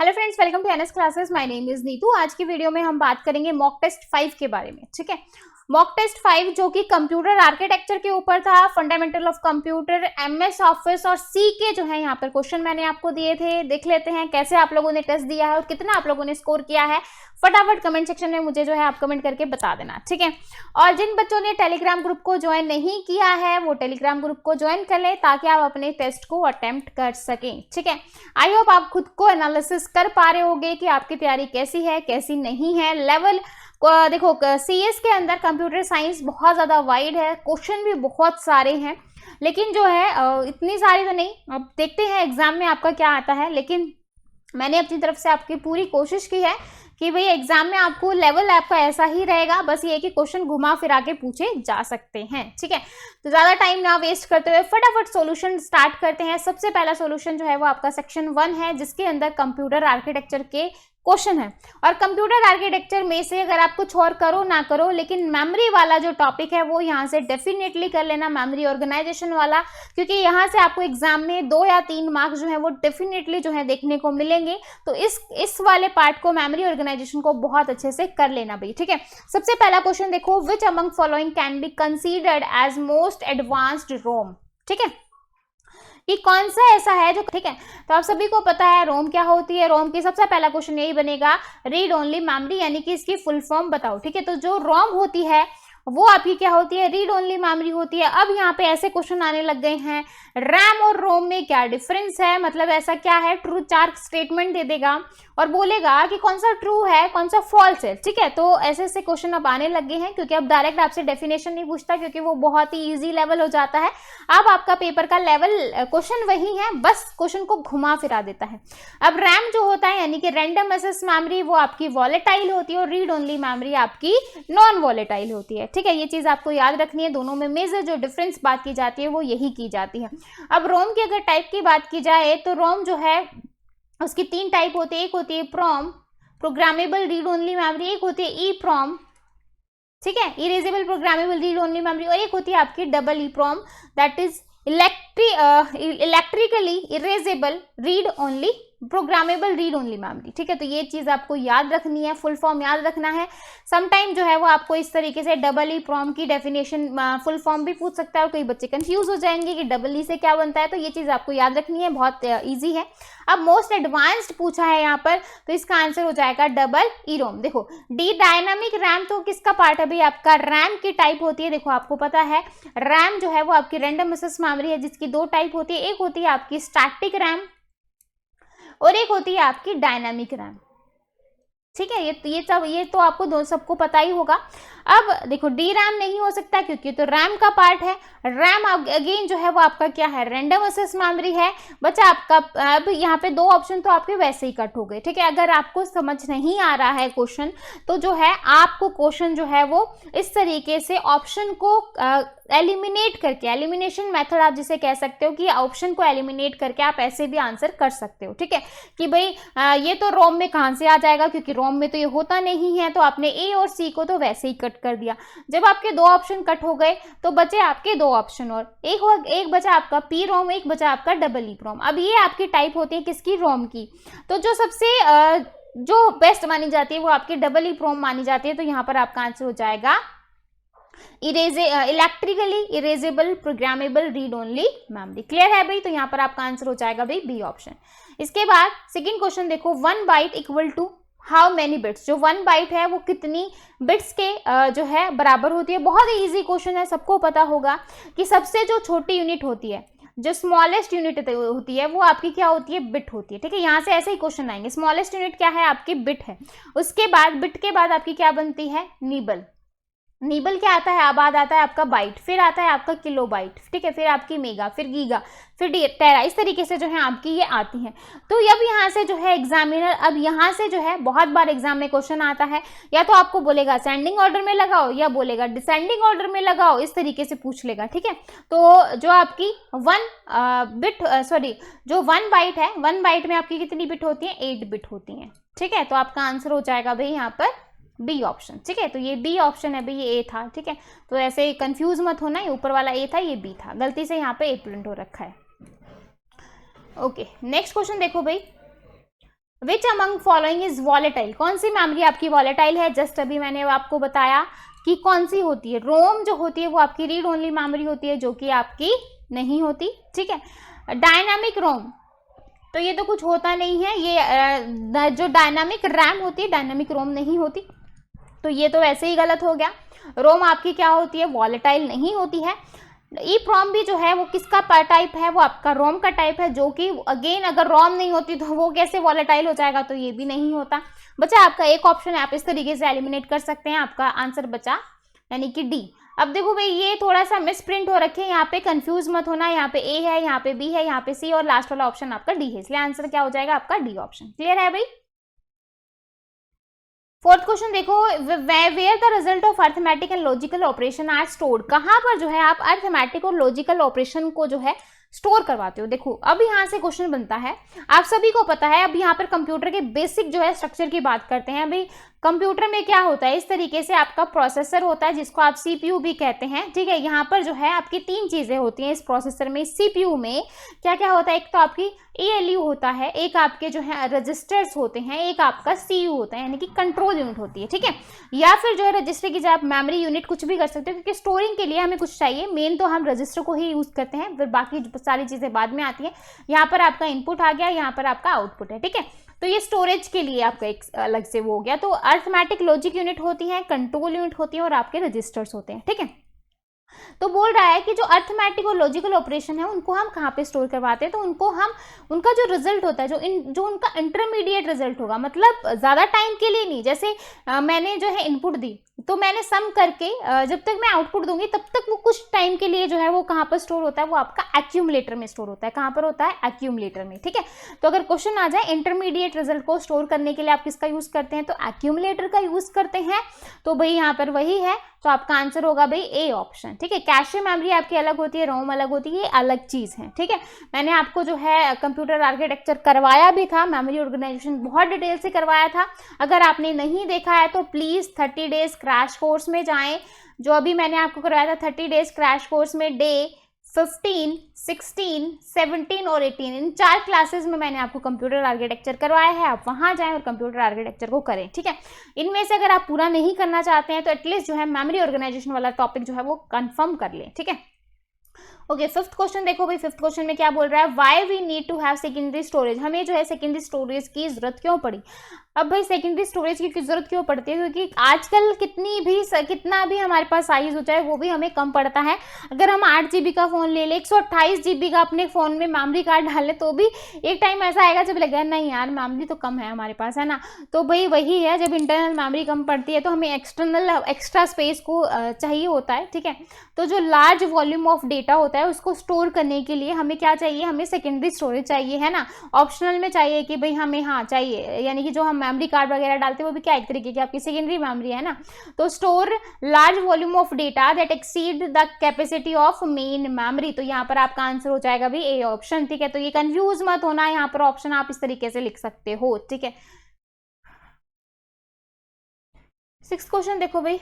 Hello friends, welcome to NS classes. My name is Neetu. आज की video में हम बात करेंगे मॉक टेस्ट 5 के बारे में। ठीक है, मॉक टेस्ट 5 जो कि कंप्यूटर आर्किटेक्चर के ऊपर था, fundamental of computer, MS office और सी के जो है यहाँ पर क्वेश्चन मैंने आपको दिए थे। देख लेते हैं कैसे आप लोगों ने टेस्ट दिया है और कितना आप लोगों ने स्कोर किया है। फटाफट कमेंट सेक्शन में मुझे जो है आप कमेंट करके बता देना। ठीक है, और जिन बच्चों ने टेलीग्राम ग्रुप को ज्वाइन नहीं किया है वो टेलीग्राम ग्रुप को ज्वाइन कर लें ताकि आप अपने टेस्ट को अटेम्प्ट कर सकें। ठीक है, आई होप आप खुद को एनालिसिस कर पा रहे होंगे कि आपकी तैयारी कैसी है कैसी नहीं है। लेवल देखो, सीएस के अंदर कंप्यूटर साइंस बहुत ज़्यादा वाइड है, क्वेश्चन भी बहुत सारे हैं, लेकिन जो है इतनी सारी तो नहीं। अब देखते हैं एग्जाम में आपका क्या आता है, लेकिन मैंने अपनी तरफ से आपकी पूरी कोशिश की है कि भाई एग्जाम में आपको लेवल आपका ऐसा ही रहेगा। बस ये कि क्वेश्चन घुमा फिरा के पूछे जा सकते हैं। ठीक है, तो ज़्यादा टाइम ना वेस्ट करते हुए फटाफट सॉल्यूशन स्टार्ट करते हैं। सबसे पहला सॉल्यूशन जो है वो आपका सेक्शन 1 है, जिसके अंदर कंप्यूटर आर्किटेक्चर के क्वेश्चन है। और कंप्यूटर आर्किटेक्चर में से अगर आप कुछ और करो ना करो, लेकिन मेमोरी वाला जो टॉपिक है वो यहाँ से डेफिनेटली कर लेना, मेमोरी ऑर्गेनाइजेशन वाला, क्योंकि यहाँ से आपको एग्जाम में 2 या 3 मार्क्स जो है वो डेफिनेटली जो है देखने को मिलेंगे। तो इस वाले पार्ट को, मेमोरी ऑर्गेनाइजेशन को बहुत अच्छे से कर लेना भाई। ठीक है, सबसे पहला क्वेश्चन देखो, which among following can be considered as most advanced ROM. ठीक है, कि कौन सा ऐसा है जो, ठीक है, तो आप सभी को पता है रोम क्या होती है। रोम की सबसे पहला क्वेश्चन यही बनेगा, रीड ओनली मेमोरी, यानी कि इसकी फुल फॉर्म बताओ। ठीक है, तो जो रोम होती है वो आपकी क्या होती है, रीड ओनली मेमोरी होती है। अब यहाँ पे ऐसे क्वेश्चन आने लग गए हैं, रैम और रोम में क्या डिफरेंस है, मतलब ऐसा क्या है, ट्रू 4 स्टेटमेंट दे देगा और बोलेगा कि कौन सा ट्रू है कौन सा फॉल्स है। ठीक है, तो ऐसे ऐसे क्वेश्चन अब आने लग गए हैं, क्योंकि अब डायरेक्ट आपसे डेफिनेशन नहीं पूछता, क्योंकि वो बहुत ही इजी लेवल हो जाता है। अब आपका पेपर का लेवल क्वेश्चन वही है, बस क्वेश्चन को घुमा फिरा देता है। अब रैम जो होता है यानी कि रैंडम एक्सेस मेमोरी, वो आपकी वॉलेटाइल होती है और रीड ओनली मेमोरी आपकी नॉन वॉलेटाइल होती है। ठीक है, ये चीज आपको याद रखनी है। दोनों में मेजर जो डिफरेंस बात की जाती है वो यही की जाती है। अब रोम की अगर टाइप की बात की जाए तो रोम जो है उसकी 3 टाइप होती है। एक होती है PROM, programmable read only memory, एक होती है ई प्रोम, ठीक है, erasable programmable read only memory, और एक होती है आपकी double E PROM, that is electrically erasable read only programmable read only memory. ठीक है, तो ये चीज आपको याद रखनी है, फुल फॉर्म याद रखना है। समटाइम जो है वो आपको इस तरीके से डबल ई प्रॉम की डेफिनेशन फुल फॉर्म भी पूछ सकता है और कई बच्चे कंफ्यूज हो जाएंगे कि डबल ई से क्या बनता है, तो ये चीज आपको याद रखनी है, बहुत इजी है। अब मोस्ट एडवांस्ड पूछा है यहाँ पर, तो इसका आंसर हो जाएगा डबल ई रोम। देखो, डी डायनामिक रैम तो किसका पार्ट है भाई, आपका रैम की टाइप होती है। देखो आपको पता है रैम जो है वो आपकी रैंडम एक्सेस मेमोरी है, जिसकी 2 टाइप होती है। एक होती है आपकी स्टैटिक रैम और एक होती है आपकी डायनामिक रैम। ठीक है, ये तो आपको सबको पता ही होगा। अब देखो, डी रैम नहीं हो सकता क्योंकि तो रैम का पार्ट है। रैम अगेन जो है वो आपका क्या है, रैंडम एक्सेस मेमोरी है। बच्चा आपका अब यहाँ पे 2 ऑप्शन तो आपके वैसे ही कट हो गए। ठीक है, अगर आपको समझ नहीं आ रहा है क्वेश्चन, तो जो है आपको क्वेश्चन जो है वो इस तरीके से ऑप्शन को एलिमिनेट करके, एलिमिनेशन मेथड आप जिसे कह सकते हो, कि ऑप्शन को एलिमिनेट करके आप ऐसे भी आंसर कर सकते हो। ठीक है, कि भाई ये तो रोम में कहाँ से आ जाएगा, क्योंकि रोम में तो ये होता नहीं है, तो आपने ए और सी को तो वैसे ही कट कर दिया। जब आपके 2 ऑप्शन कट हो गए तो बचे आपके 2 ऑप्शन, और एक बचा आपका पी रोम, एक बचा आपका डबल ई प्रोम। अब ये आपकी टाइप होती है किसकी, रोम की। तो जो सबसे जो बेस्ट मानी जाती है वो आपकी डबल ई प्रोम मानी जाती है। तो यहाँ पर आपका आंसर हो जाएगा electrically erasable programmable read only memory. Clear है भाई, तो यहाँ पर आपका आंसर हो जाएगा भाई बी ऑप्शन। इसके बाद सेकंड क्वेश्चन देखो, 1 byte equal to how many bits. जो 1 बाइट है वो कितनी बिट्स के जो है बराबर होती है। बहुत ही इजी क्वेश्चन है, सबको पता होगा कि सबसे जो छोटी यूनिट होती है, जो स्मॉलेस्ट यूनिट होती है, वो आपकी क्या होती है, बिट होती है। ठीक है, यहाँ से ऐसे ही क्वेश्चन आएंगे। स्मॉलेस्ट यूनिट क्या है, आपकी बिट है। उसके बाद बिट के बाद आपकी क्या बनती है, नीबल। नीबल क्या आता है, बाद आता है आपका बाइट, फिर आता है आपका किलो बाइट, ठीक है, फिर आपकी मेगा, फिर गीगा, फिर टेरा। इस तरीके से जो है आपकी ये आती है। तो अब यहाँ से जो है एग्जामिनर, अब यहाँ से जो है बहुत बार एग्जाम में क्वेश्चन आता है, या तो आपको बोलेगा असेंडिंग ऑर्डर में लगाओ या बोलेगा डिसेंडिंग ऑर्डर में लगाओ, इस तरीके से पूछ लेगा। ठीक है, तो जो आपकी 1 बाइट है, 1 बाइट में आपकी कितनी बिट होती है, 8 बिट होती है। ठीक है, तो आपका आंसर हो जाएगा भाई यहाँ पर बी ऑप्शन। ठीक है, तो ये बी ऑप्शन है भाई, ये ए था। ठीक है, तो ऐसे कंफ्यूज मत होना, ये ऊपर वाला ए था, ये बी था, गलती से यहाँ पे ए प्रिंट हो रखा है। ओके, नेक्स्ट क्वेश्चन देखो भाई, विच अमंग फॉलोइंग इज वॉलेटाइल, कौन सी मेमोरी आपकी वॉलेटाइल है? जस्ट अभी मैंने आपको बताया कि कौन सी होती है। रोम जो होती है वो आपकी रीड ओनली मेमोरी होती है, जो कि आपकी नहीं होती, ठीक है। डायनामिक रोम, तो ये तो कुछ होता नहीं है, ये जो डायनामिक रैम होती है डायनामिक रोम नहीं होती, तो ये तो वैसे ही गलत हो गया। रोम आपकी क्या होती है? वॉलेटाइल नहीं होती है। ईप्रोम भी जो है वो किसका टाइप है? वो आपका रोम का टाइप है, जो कि अगेन अगर रोम नहीं होती तो वो कैसे वॉलेटाइल हो जाएगा? तो ये भी नहीं होता। बचा आपका एक ऑप्शन है, आप इस तरीके से एलिमिनेट कर सकते हैं, आपका आंसर बचा यानी कि डी। अब देखो भाई ये थोड़ा सा मिस प्रिंट हो रखे हैं, यहाँ पे कंफ्यूज मत होना, यहाँ पे ए है, यहाँ पे बी है, यहाँ पे सी और लास्ट वाला ऑप्शन आपका डी है, इसलिए आंसर क्या हो जाएगा आपका डी ऑप्शन। क्लियर है भाई? फोर्थ क्वेश्चन देखो, where the result of arithmetic and logical operation are stored, कहां पर जो है आप अर्थमेटिक और लॉजिकल ऑपरेशन को जो है स्टोर करवाते हो। देखो अब यहाँ से क्वेश्चन बनता है, आप सभी को पता है, अब यहाँ पर कंप्यूटर के बेसिक जो है स्ट्रक्चर की बात करते हैं। अभी कंप्यूटर में क्या होता है, इस तरीके से आपका प्रोसेसर होता है जिसको आप सीपीयू भी कहते हैं, ठीक है। यहाँ पर जो है आपकी तीन चीजें होती हैं इस प्रोसेसर में, सीपीयू में क्या क्या होता है, एक तो आपकी एएलयू होता है, एक आपके जो है रजिस्टर्स होते हैं, एक आपका सीयू होता है यानी कि कंट्रोल यूनिट होती है, ठीक है। या फिर जो है रजिस्टर की जगह आप मेमोरी यूनिट कुछ भी कर सकते हो, क्योंकि स्टोरिंग के लिए हमें कुछ चाहिए, मेन तो हम रजिस्टर को ही यूज करते हैं, फिर बाकी सारी चीजें बाद में आती है। यहाँ पर आपका इनपुट आ गया, यहाँ पर आपका आउटपुट है, ठीक है। तो ये स्टोरेज के लिए आपका एक अलग से वो हो गया। तो अर्थमेटिक लॉजिक यूनिट होती है, कंट्रोल यूनिट होती है और आपके रजिस्टर्स होते हैं, ठीक है। तो बोल रहा है कि जो अर्थमेटिक और लॉजिकल ऑपरेशन है उनको हम कहाँ पे स्टोर करवाते हैं, तो उनको हम उनका जो रिजल्ट होता है, जो उनका इंटरमीडिएट रिजल्ट होगा, मतलब ज़्यादा टाइम के लिए नहीं, जैसे मैंने जो है इनपुट दी तो मैंने सम करके जब तक मैं आउटपुट दूंगी तब तक वो कुछ टाइम के लिए जो है वो कहाँ पर स्टोर होता है, वो आपका एक्यूमुलेटर में स्टोर होता है। कहाँ पर होता है? एक्यूमुलेटर में, ठीक है। तो अगर क्वेश्चन आ जाए इंटरमीडिएट रिजल्ट को स्टोर करने के लिए आप किसका यूज करते हैं, तो एक्यूमुलेटर का यूज करते हैं। तो भाई यहाँ पर वही है, तो आपका आंसर होगा भाई ए ऑप्शन, ठीक है। कैशे मेमोरी आपकी अलग होती है, रोम अलग होती है, ये अलग चीज है, ठीक है। मैंने आपको जो है कंप्यूटर आर्किटेक्चर करवाया भी था, मेमोरी ऑर्गेनाइजेशन बहुत डिटेल से करवाया था। अगर आपने नहीं देखा है तो प्लीज 30 डेज क्रैश कोर्स में जाएं, जो अभी मैंने आपको करवाया था 30 डेज क्रैश कोर्स में डे 15, 16, 17 और 18 इन 4 क्लासेस में मैंने आपको कंप्यूटर आर्किटेक्चर करवाया है। आप वहां जाएं और कंप्यूटर आर्किटेक्चर को करें, ठीक है। इनमें से अगर आप पूरा नहीं करना चाहते हैं तो एटलीस्ट जो है मेमोरी ऑर्गेनाइजेशन वाला टॉपिक जो है वो कंफर्म कर लें, ठीक है। ओके, फिफ्थ क्वेश्चन देखो भाई, फिफ्थ क्वेश्चन में क्या बोल रहा है, why we need to have secondary storage, हमें जो है सेकेंडरी स्टोरेज की जरूरत क्यों पड़ी। अब भाई सेकेंडरी स्टोरेज की जरूरत क्यों पड़ती है, क्योंकि आजकल कितना भी हमारे पास साइज हो जाए वो भी हमें कम पड़ता है। अगर हम 8 GB का फोन ले ले, 128 GB का अपने फोन में मेमोरी कार्ड डालें तो भी एक टाइम ऐसा आएगा जब लगेगा नहीं यार मेमोरी तो कम है हमारे पास, है ना। तो भाई वही है, जब इंटरनल मेमोरी कम पड़ती है तो हमें एक्स्ट्रा स्पेस को चाहिए होता है, ठीक है। तो जो लार्ज वॉल्यूम ऑफ डेटा होता है उसको स्टोर करने के लिए हमें क्या चाहिए, हमें सेकेंडरी स्टोरेज चाहिए, है ना। ऑप्शनल में चाहिए कि भाई हमें हाँ चाहिए, यानी कि जो हम मेमोरी कार्ड वगैरह डालते हैं वो भी क्या एक तरीके की आपकी सेकेंडरी मेमोरी है ना। तो store large volume of data that exceed the capacity of main memory, तो यहाँ पर आपका आंसर हो जाएगा भी ए ऑप्शन, ठीक है। तो ये कंफ्यूज मत होना, यहाँ पर ऑप्शन आप इस तरीके से लिख सकते हो, ठीक है। 6th क्वेश्चन देखो भाई,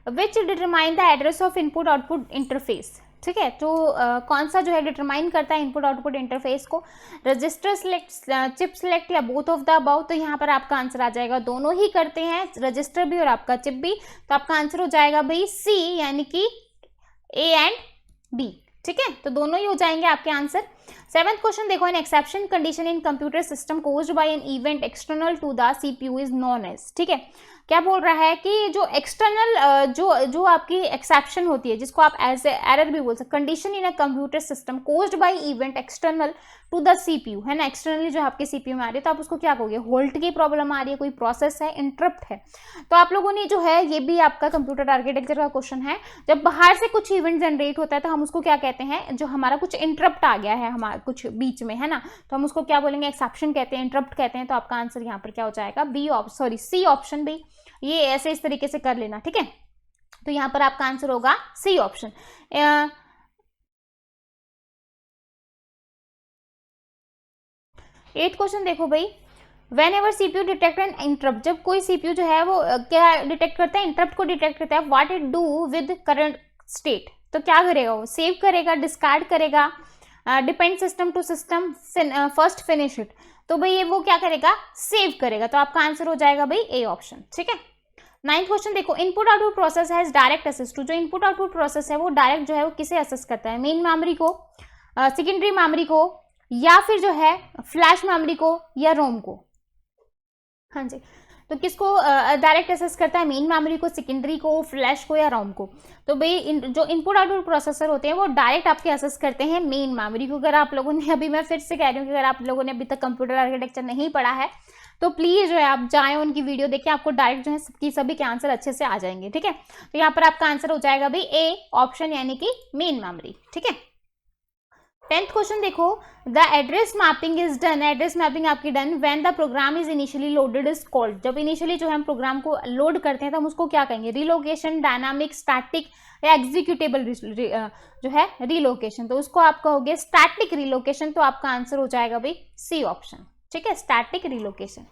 विच determine the address of input output interface, ठीक है। तो कौन सा जो है डिटरमाइन करता है इनपुट आउटपुट इंटरफेस को, रजिस्टर सिलेक्ट, चिप सिलेक्ट या बोथ ऑफ द अबाउ। तो यहाँ पर आपका आंसर आ जाएगा दोनों ही करते हैं, रजिस्टर भी और आपका चिप भी। तो आपका आंसर हो जाएगा भाई सी, यानी कि ए एंड बी, ठीक है। तो दोनों ही हो जाएंगे आपके आंसर। 7th क्वेश्चन देखो, an exception condition in computer system caused by an event external to the CPU is known as, ठीक है। क्या बोल रहा है कि जो एक्सटर्नल जो आपकी एक्सेप्शन होती है, जिसको आप एज एरर भी बोल सकते, condition in a computer system caused by event external to the CPU, है ना। एक्सटर्नली जो आपके सीपीयू में आ रही है तो आप उसको क्या कहोगे, होल्ट की प्रॉब्लम आ रही है, कोई प्रोसेस है, इंटरप्ट है। तो आप लोगों ने जो है, ये भी आपका कंप्यूटर आर्किटेक्चर का क्वेश्चन है, जब बाहर से कुछ इवेंट जनरेट होता है तो हम उसको क्या कहते हैं, जो हमारा कुछ इंटरप्ट आ गया है हमारा कुछ बीच में, है ना, तो हम उसको क्या बोलेंगे, एक्सेप्शन कहते हैं, इंटरप्ट कहते हैं। तो आपका आंसर यहाँ पर क्या हो जाएगा, सी ऑप्शन भी, ये ऐसे इस तरीके से कर लेना, ठीक है। तो यहाँ पर आपका आंसर होगा सी ऑप्शन। 8th क्वेश्चन देखो भाई, whenever CPU detect an interrupt, जब कोई सीपीयू जो है वो क्या डिटेक्ट करता है, इंटरप्ट को डिटेक्ट करता है, what it do with current state. तो क्या करेगा वो, सेव करेगा, डिस्कार्ड करेगा, depend system to system, first finish it, तो भाई ये वो क्या करेगा, सेव करेगा, तो आपका आंसर हो जाएगा भाई ए ऑप्शन, ठीक है। 9th क्वेश्चन देखो, input output process has direct access to, जो इनपुट आउटपुट प्रोसेस है वो डायरेक्ट जो है वो किसे असेस करता है, मेन मेमोरी को, सेकेंडरी मेमोरी को, या फिर जो है फ्लैश मेमोरी को, या रोम को। हाँ जी, तो किसको डायरेक्ट असेस करता है, मेन मेमोरी को, सेकेंडरी को, फ्लैश को, या रोम को। तो भाई जो इनपुट आउटपुट प्रोसेसर होते हैं वो डायरेक्ट आपके असेस करते हैं मेन मेमोरी को। अगर आप लोगों ने, अभी मैं फिर से कह रही हूँ कि अगर आप लोगों ने अभी तक कंप्यूटर आर्किटेक्चर नहीं पढ़ा है तो प्लीज जो है आप जाएं उनकी वीडियो देखिए, आपको डायरेक्ट जो है सबकी सभी के आंसर अच्छे से आ जाएंगे, ठीक है। तो यहाँ पर आपका आंसर हो जाएगा भाई ए ऑप्शन, यानी कि मेन मेमोरी, ठीक है। 10th क्वेश्चन देखो, the address mapping is done, address mapping आपकी done when the program is initially loaded is called, जब इनिशियली जो है हम प्रोग्राम को लोड करते हैं तो हम उसको क्या कहेंगे, रिलोकेशन, डायनामिक, स्टैटिक, या एग्जीक्यूटेबल जो है रिलोकेशन, तो उसको आप कहोगे स्टैटिक रिलोकेशन, तो आपका आंसर हो जाएगा भाई सी ऑप्शन, ठीक है, स्टैटिक रिलोकेशन।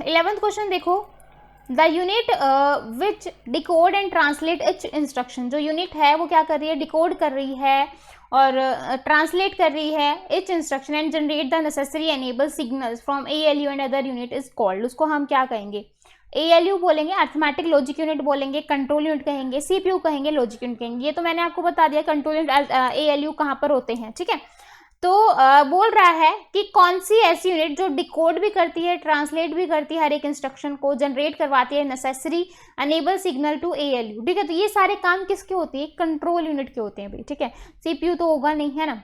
11th क्वेश्चन देखो, the unit which decode and translate etch instruction, जो यूनिट है वो क्या कर रही है, डिकोड कर रही है और ट्रांसलेट कर रही है etch instruction and generate the necessary enable signals from ALU and other unit is called, उसको हम क्या कहेंगे, ALU बोलेंगे, अर्थमेटिक लॉजिक यूनिट बोलेंगे, कंट्रोल यूनिट कहेंगे, CPU कहेंगे, लॉजिक यूनिट कहेंगे। ये तो मैंने आपको बता दिया कंट्रोल यूनिट ALU कहाँ पर होते हैं, ठीक है। तो बोल रहा है कि कौन सी ऐसी यूनिट जो डिकोड भी करती है, ट्रांसलेट भी करती है, हर एक इंस्ट्रक्शन को जनरेट करवाती है, necessary enable signal to ALU, ठीक है। तो ये सारे काम किसके होते हैं, कंट्रोल यूनिट के होते हैं भाई, ठीक है। CPU तो होगा नहीं, है ना,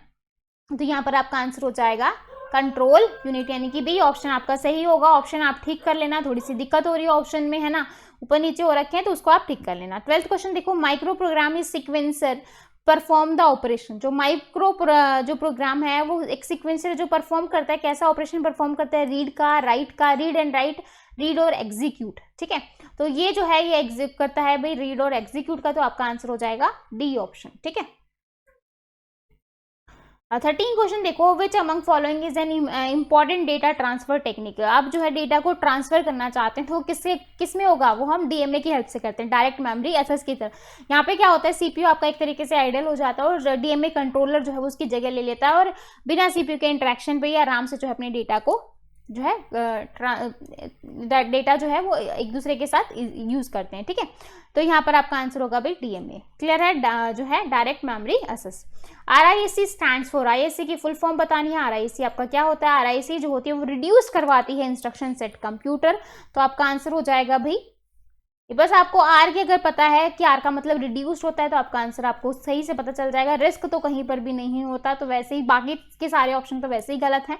तो यहाँ पर आपका आंसर हो जाएगा कंट्रोल यूनिट, यानी कि बी ऑप्शन आपका सही होगा। ऑप्शन आप ठीक कर लेना, थोड़ी सी दिक्कत हो रही है ऑप्शन में, है ना, ऊपर नीचे हो रखे हैं तो उसको आप ठीक कर लेना। 12th क्वेश्चन देखो, micro program is sequencer perform the operation, जो माइक्रो जो प्रोग्राम है वो एक सिक्वेंसर जो परफॉर्म करता है, कैसा ऑपरेशन परफॉर्म करता है, रीड का, राइट का, रीड एंड राइट, रीड और एग्जीक्यूट, ठीक है। तो ये जो है ये एग्जीक्यूट करता है भाई रीड और एग्जीक्यूट का, तो आपका आंसर हो जाएगा डी ऑप्शन, ठीक है। 13 क्वेश्चन देखो, which among following is an important data transfer technique, आप जो है डेटा को ट्रांसफर करना चाहते हैं तो किस में होगा, वो हम DMA की हेल्प से करते हैं, डायरेक्ट मेमोरी एक्सेस की तरह। यहाँ पे क्या होता है, CPU आपका एक तरीके से आइडल हो जाता है और DMA कंट्रोलर जो है वो उसकी जगह ले लेता है और बिना CPU के इंटरेक्शन पे ही आराम से जो है अपने डेटा को जो है डेटा जो है वो एक दूसरे के साथ यूज करते हैं, ठीक है। तो यहाँ पर आपका आंसर होगा भाई DMA, क्लियर है, जो है direct memory access. RISC stands for, ISC की फुल फॉर्म बतानी है। RISC आपका क्या होता है, RISC जो होती है वो रिड्यूस करवाती है इंस्ट्रक्शन सेट कंप्यूटर, तो आपका आंसर हो जाएगा भाई, बस आपको R की अगर पता है कि R का मतलब रिड्यूस्ड होता है तो आपका आंसर आपको सही से पता चल जाएगा। रिस्क तो कहीं पर भी नहीं होता, तो वैसे ही बाकी के सारे ऑप्शन तो वैसे ही गलत हैं,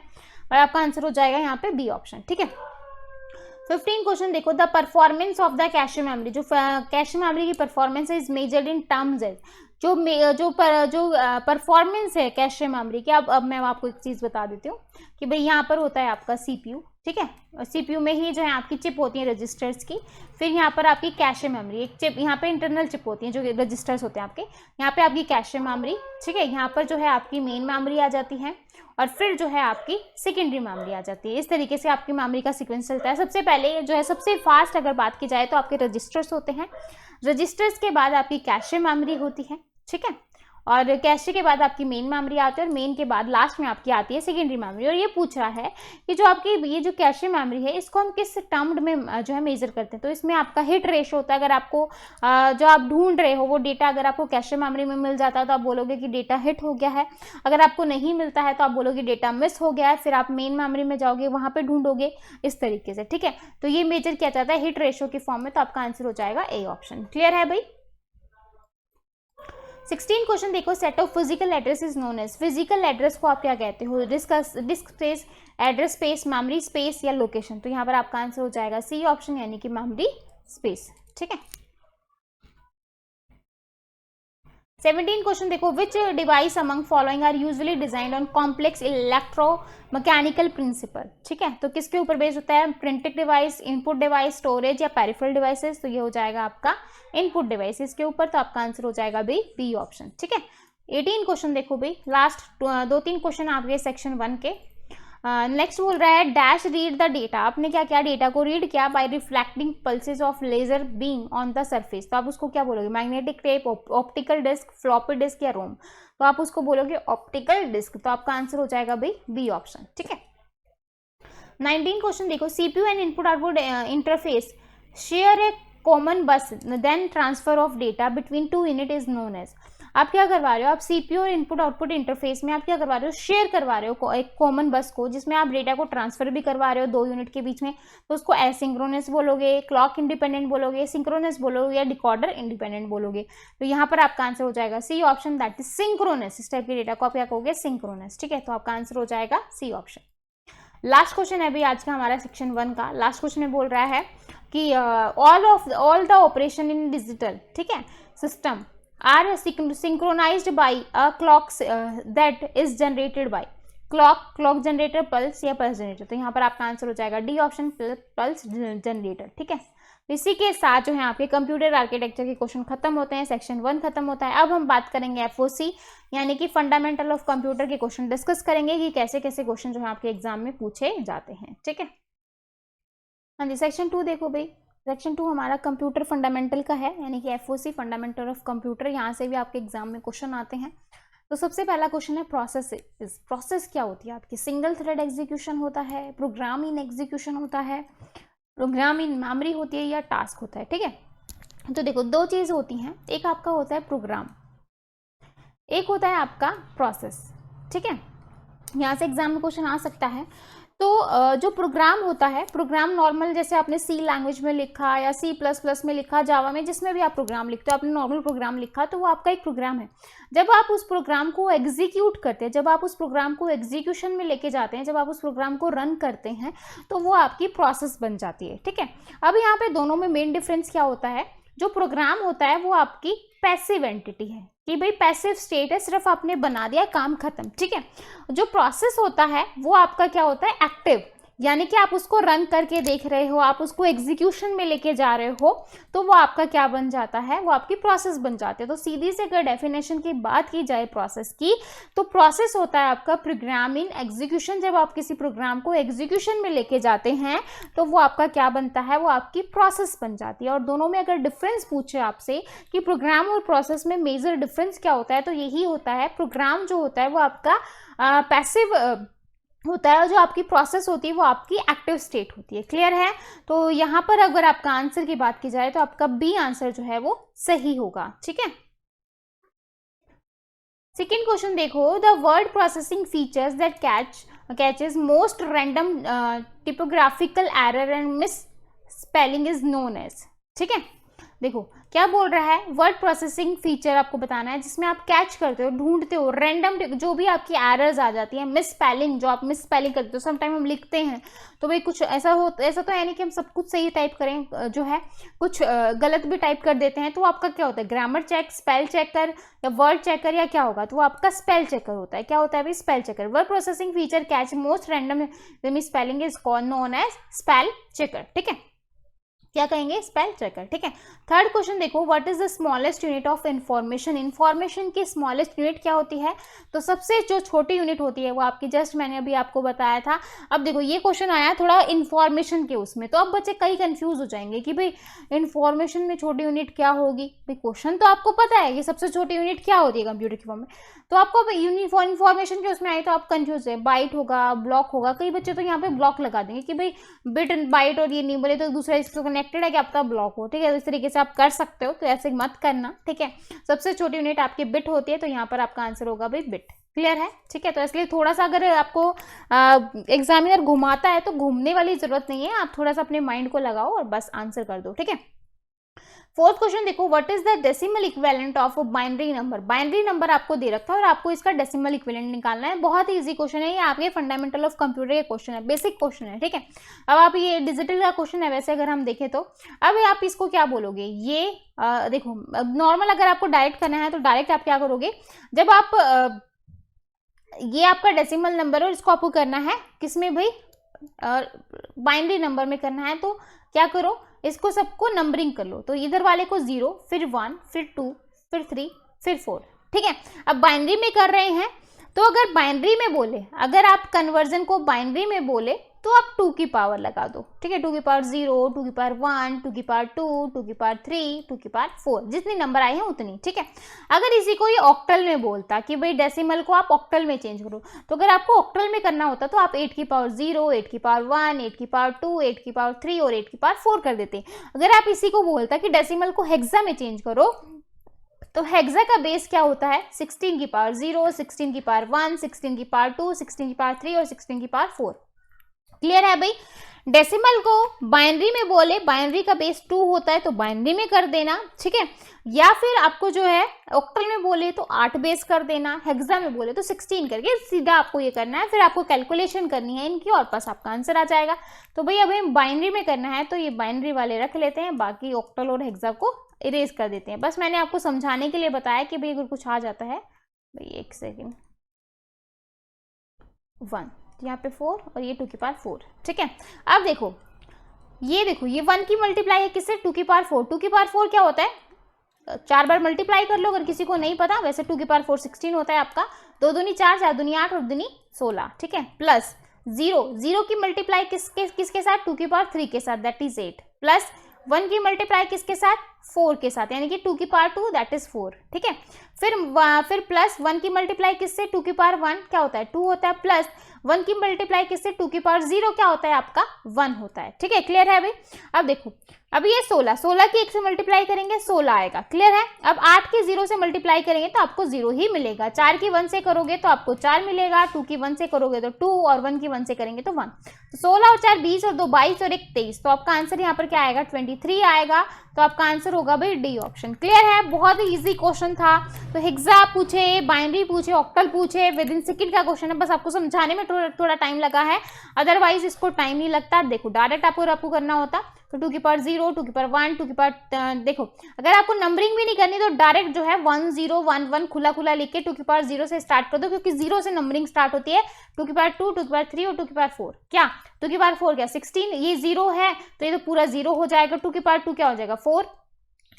और आपका आंसर हो जाएगा यहाँ पे बी ऑप्शन, ठीक है। 15 क्वेश्चन देखो, the performance of the cache memory, जो कैशे मेमोरी की performance is measured in terms है, जो परफॉर्मेंस है कैशे मेमोरी की। अब मैं आपको एक चीज बता देती हूँ कि भाई यहाँ पर होता है आपका CPU, ठीक है, और CPU में ही जो है आपकी चिप होती है रजिस्टर्स की, फिर यहाँ पर आपकी कैशे मेमोरी, एक चिप यहाँ पे इंटरनल चिप होती है जो रजिस्टर्स होते हैं आपके, यहाँ पे आपकी कैशे मेमोरी, ठीक है, यहाँ पर जो है आपकी मेन मेमोरी आ जाती है और फिर जो है आपकी सेकेंडरी मेमोरी आ जाती है। इस तरीके से आपकी मेमोरी का सीक्वेंस चलता है। सबसे पहले जो है सबसे फास्ट अगर बात की जाए तो आपके रजिस्टर्स होते हैं, रजिस्टर्स के बाद आपकी कैशे मेमोरी होती है, ठीक है, और कैशे के बाद आपकी मेन मेमोरी आती है और मेन के बाद लास्ट में आपकी आती है सेकेंडरी मेमोरी। और ये पूछ रहा है कि जो आपकी ये जो कैशे मेमोरी है इसको हम किस टर्म्ड में जो है मेजर करते हैं, तो इसमें आपका हिट रेशो होता है। अगर आपको जो आप ढूंढ रहे हो वो डेटा अगर आपको कैशे मेमोरी में मिल जाता है तो आप बोलोगे कि डेटा हिट हो गया है, अगर आपको नहीं मिलता है तो आप बोलोगे डेटा मिस हो गया है, फिर आप मेन मेमोरी में जाओगे वहां पर ढूंढोगे, इस तरीके से, ठीक है। तो ये मेजर किया जाता है हिट रेशो की फॉर्म में, तो आपका आंसर हो जाएगा ए ऑप्शन, क्लियर है भाई। 16 क्वेश्चन देखो, set of physical address is known as, physical address को आप क्या कहते हो, disk space, address space, memory space या लोकेशन। तो यहाँ पर आपका आंसर हो जाएगा सी ऑप्शन, यानी कि मेमोरी स्पेस, ठीक है। 17 क्वेश्चन देखो, which device among following are usually designed on complex electromechanical principle, ठीक है। तो किसके ऊपर बेस्ड होता है, printed device, input device, storage या पेरिफेरल डिवाइसेस। तो ये हो जाएगा आपका इनपुट डिवाइसेस के ऊपर, तो आपका आंसर हो जाएगा भाई बी ऑप्शन, ठीक है। 18 क्वेश्चन देखो भाई, लास्ट 2-3 क्वेश्चन आपके सेक्शन 1 के। नेक्स्ट बोल रहा है डैश रीड द डेटा, आपने क्या किया, डेटा को रीड किया by reflecting pulses of laser beam on the surface, तो आप उसको क्या बोलोगे, magnetic tape, optical disk, floppy disk या रोम, तो आप उसको बोलोगे ऑप्टिकल डिस्क, तो आपका आंसर हो जाएगा भाई बी ऑप्शन, ठीक है। 19 क्वेश्चन देखो, CPU and input output interface share a common bus then transfer of data between two unit is known as, आप क्या करवा रहे हो, आप सीपीयू और इनपुट आउटपुट इंटरफेस में आप क्या करवा रहे हो, शेयर करवा रहे हो एक कॉमन बस को, जिसमें आप डेटा को ट्रांसफर भी करवा रहे हो दो यूनिट के बीच में, तो उसको एसिंक्रोनस बोलोगे, क्लॉक इंडिपेंडेंट बोलोगे, सिंक्रोनस बोलोगे या डिकॉर्डर इंडिपेंडेंट बोलोगे, तो यहाँ पर आपका आंसर हो जाएगा C option, that is synchronous, इस टाइप के डेटा को आप क्या कहोगे, सिंक्रोनस, ठीक है, तो आपका आंसर हो जाएगा सी ऑप्शन। लास्ट क्वेश्चन है अभी आज का हमारा सेक्शन 1 का, लास्ट क्वेश्चन में बोल रहा है कि all the operation in digital, ठीक है, system are synchronized by a clock that is generated by clock generator, pulse या पल्स जनरेटर, तो यहाँ पर आपका आंसर हो जाएगा डी ऑप्शन, पल्स जनरेटर, ठीक है। इसी के साथ जो है आपके कंप्यूटर आर्किटेक्चर के क्वेश्चन खत्म होते हैं, सेक्शन 1 खत्म होता है। अब हम बात करेंगे एफओसी यानी कि फंडामेंटल ऑफ कंप्यूटर के क्वेश्चन डिस्कस करेंगे कि कैसे कैसे क्वेश्चन जो है आपके एग्जाम में पूछे जाते हैं, ठीक है। हाँ जी, सेक्शन 2 देखो भाई, सेक्शन 2 हमारा कंप्यूटर फंडामेंटल का है, यानी कि एफओसी फंडामेंटल ऑफ कंप्यूटर, यहाँ से भी आपके एग्जाम में क्वेश्चन आते हैं। तो सबसे पहला क्वेश्चन है प्रोसेस। प्रोसेस क्या होती है आपकी, सिंगल थ्रेड एग्जीक्यूशन होता है, प्रोग्राम इन एग्जीक्यूशन होता है, प्रोग्राम इन मेमोरी होती है या टास्क होता है, ठीक है। तो देखो दो चीज होती हैं, एक आपका होता है प्रोग्राम, एक होता है आपका प्रोसेस, ठीक है। यहाँ से एग्जाम में क्वेश्चन आ सकता है। तो जो प्रोग्राम होता है, प्रोग्राम नॉर्मल जैसे आपने सी लैंग्वेज में लिखा या C++ में लिखा, जावा में, जिसमें भी आप प्रोग्राम लिखते हो, आपने नॉर्मल प्रोग्राम लिखा, तो वो आपका एक प्रोग्राम है। जब आप उस प्रोग्राम को एग्जीक्यूट करते हैं, जब आप उस प्रोग्राम को एग्जीक्यूशन में लेके जाते हैं, जब आप उस प्रोग्राम को रन करते हैं, तो वो आपकी प्रोसेस बन जाती है, ठीक है। अब यहाँ पे दोनों में मेन डिफरेंस क्या होता है, जो प्रोग्राम होता है वो आपकी पैसिव एंटिटी है, कि भाई पैसिव स्टेट है, सिर्फ आपने बना दिया, काम खत्म, ठीक है। जो प्रोसेस होता है वो आपका क्या होता है, एक्टिव, यानी कि आप उसको रन करके देख रहे हो, आप उसको एग्जीक्यूशन में लेके जा रहे हो, तो वो आपका क्या बन जाता है, वो आपकी प्रोसेस बन जाती है। तो सीधी से अगर डेफिनेशन की बात की जाए प्रोसेस की, तो प्रोसेस होता है आपका प्रोग्राम इन एग्जीक्यूशन, जब आप किसी प्रोग्राम को एग्जीक्यूशन में लेके जाते हैं तो वो आपका क्या बनता है, वो आपकी प्रोसेस बन जाती है। और दोनों में अगर डिफरेंस पूछे आपसे कि प्रोग्राम और प्रोसेस में मेजर डिफरेंस क्या होता है, तो यही होता है, प्रोग्राम जो होता है वो आपका पैसिव होता है, और जो आपकी प्रोसेस होती है वो आपकी एक्टिव स्टेट होती है। क्लियर है? तो यहाँ पर अगर आपका आंसर की बात की जाए तो आपका बी आंसर जो है वो सही होगा, ठीक है। सेकेंड क्वेश्चन देखो, the word processing features that catches most random typographical error and miss spelling is known as, ठीक है। देखो क्या बोल रहा है, वर्ड प्रोसेसिंग फीचर आपको बताना है जिसमें आप कैच करते हो, ढूंढते हो रैंडम जो भी आपकी एरर्स आ जाती है, मिस स्पेलिंग, जो आप मिस स्पेलिंग करते हो, समटाइम हम लिखते हैं तो भाई कुछ ऐसा तो है नहीं कि हम सब कुछ सही टाइप करें, जो है कुछ गलत भी टाइप कर देते हैं, तो आपका क्या होता है, ग्रामर चेक, स्पेल चेकर या वर्ड चेकर या क्या होगा, तो वो आपका स्पेल चेकर होता है। क्या होता है भाई, spell checker. Word processing feature catch most random miss spelling is known as spell checker, ठीक है। क्या कहेंगे, स्पेल चेकर, ठीक है। थर्ड क्वेश्चन देखो, what is the smallest unit of information. Information की स्मॉलेस्ट यूनिट क्या होती है, तो सबसे जो छोटी यूनिट होती है वो आपकी, जस्ट मैंने अभी आपको बताया था। अब देखो ये क्वेश्चन आया थोड़ा इंफॉर्मेशन के उसमें, तो अब बच्चे कई कंफ्यूज हो जाएंगे कि भाई इंफॉर्मेशन में छोटी यूनिट क्या होगी। भाई क्वेश्चन तो आपको पता है कि सबसे छोटी यूनिट क्या होती है कंप्यूटर की फॉर्म में, तो आपको इंफॉर्मेशन के उसमें आए तो आप कंफ्यूज है, बाइट होगा, ब्लॉक होगा। कई बच्चे तो यहाँ पे ब्लॉक लगा देंगे कि भाई बिट बाइट और ये नहीं बोले तो दूसरा इसको कनेक्टेड है कि आपका ब्लॉक हो, ठीक है। इस तरीके से आप कर सकते हो, तो ऐसे मत करना, ठीक है। सबसे छोटी यूनिट आपकी बिट होती है, तो यहाँ पर आपका आंसर होगा भाई बिट। क्लियर है, ठीक है। तो इसलिए थोड़ा सा अगर आपको एग्जामिनर घुमाता है तो घूमने वाली जरूरत नहीं है, आप थोड़ा सा अपने माइंड को लगाओ और बस आंसर कर दो, ठीक है। फोर्थ क्वेश्चन देखो, what is the decimal equivalent of a binary number. Binary number आपको दे रखा है और आपको इसका डेसिमल इक्विवेलेंट निकालना है। बहुत ही इजी क्वेश्चन है ये, आपके फंडामेंटल ऑफ कंप्यूटर के क्वेश्चन है, बेसिक क्वेश्चन है, ठीक है। अब आप ये डिजिटल का क्वेश्चन है वैसे अगर हम देखें तो, अब आप इसको क्या बोलोगे, ये देखो नॉर्मल अगर आपको डायरेक्ट करना है तो डायरेक्ट आप क्या करोगे, जब आप ये आपका डेसिमल नंबर और इसको आपको करना है किसमें भाई, बाइनरी नंबर में करना है, तो क्या करो, इसको सबको नंबरिंग कर लो। तो इधर वाले को 0, फिर 1, फिर 2, फिर 3, फिर 4, ठीक है। अब बाइनरी में कर रहे हैं तो अगर बाइनरी में बोले, अगर आप कन्वर्जन को बाइनरी में बोले तो आप 2 की पावर लगा दो, ठीक है, 2 की पावर 0, 2 की पावर 1, 2 की पावर 2, 2 की पावर 3, 2 की पावर 4, जितनी नंबर आए हैं उतनी, ठीक है। अगर इसी को ये ऑक्टल में बोलता कि भाई डेसिमल को आप ऑक्टल में चेंज करो, तो अगर आपको ऑक्टल में करना होता तो आप 8 की पावर 0, 8 की पावर 1, 8 की पावर 2, 8 की पावर 3 और 8 की पावर 4 कर देते। अगर आप इसी को बोलता कि डेसिमल को हेक्सा में चेंज करो, तो हेक्सा का बेस क्या होता है, 16 की पावर 0, 16 की पावर 1, 16 की पावर 2, 16 की पावर 3 और 16 की पावर 4। क्लियर है भाई। डेसिमल को बाइनरी में बोले, बाइनरी का बेस 2 होता है तो बाइनरी में कर देना, ठीक है, या फिर आपको जो है ऑक्टल में बोले तो 8 बेस कर देना, हेक्सा में बोले तो 16 करके सीधा आपको ये करना है। फिर आपको कैलकुलेशन करनी है इनकी और बस आपका आंसर आ जाएगा। तो भाई अब हमें बाइनरी में करना है तो ये बाइनरी वाले रख लेते हैं, बाकी ऑक्टल और हेक्सा को इरेज कर देते हैं। बस मैंने आपको समझाने के लिए बताया कि भाई अगर कुछ आ जाता है, भाई एक सेकेंड, 1 यहाँ पे 4 और ये 2 की पावर 4, ठीक है। अब देखो ये 1 की मल्टीप्लाई है किससे, 2 की पावर 4। 2 की पावर 4 क्या होता है, 4 बार मल्टीप्लाई कर लो अगर किसी को नहीं पता। वैसे 2 की पावर 4 16 होता है आपका, 2 दूनी 4, 4 दूनी 8 और दूनी 16, ठीक है। प्लस 0 की मल्टीप्लाई किसके साथ, 2 की पावर 3 के साथ, दैट इज 8, प्लस 1 की मल्टीप्लाई किसके साथ, 4 के साथ, यानी कि 2 की पावर 2 दैट इज 4, ठीक है। फिर प्लस 1 की मल्टीप्लाई किससे, 2 की पावर 1 क्या होता है, 2 होता है, प्लस 1 की मल्टीप्लाई किससे, 2 की पावर 0 क्या होता है आपका, 1 होता है, ठीक है। क्लियर है भाई। अब देखो अब ये 16 की 1 से मल्टीप्लाई करेंगे 16 आएगा, क्लियर है। अब 8 की 0 से मल्टीप्लाई करेंगे तो आपको 0 ही मिलेगा, 4 की 1 से करोगे तो आपको 4 मिलेगा, 2 की 1 से करोगे तो 2 और 1 की 1 से करेंगे तो 1। तो 16 और 4 20 और 2 22 और 1 23, तो आपका आंसर यहाँ पर क्या आएगा, 23 आएगा। तो आपका आंसर होगा भाई डी ऑप्शन। क्लियर है, बहुत ही इजी क्वेश्चन था। तो हेक्सा पूछे, बाइनरी पूछे, ऑक्टल पूछे, विद इन सेकंड का क्वेश्चन है, बस आपको समझाने में थोड़ा टाइम लगा है, अदरवाइज इसको टाइम नहीं लगता। देखो डायरेक्ट आपको करना होता तो 2 की पावर 0, 2 की पावर 1, 2 की पावर, देखो अगर आपको नंबरिंग भी नहीं करनी तो डायरेक्ट जो है 1 0 1 1 खुला लिख के 2 की पावर 0 से स्टार्ट कर दो, क्योंकि 0 से नंबरिंग स्टार्ट होती है। 2 की पावर 2, 2 की पावर 3 और 2 की पावर 4, क्या 2 की पावर 4 क्या 16, ये 0 है तो ये तो पूरा 0 हो जाएगा। 2 की पावर 2 क्या हो जाएगा 4,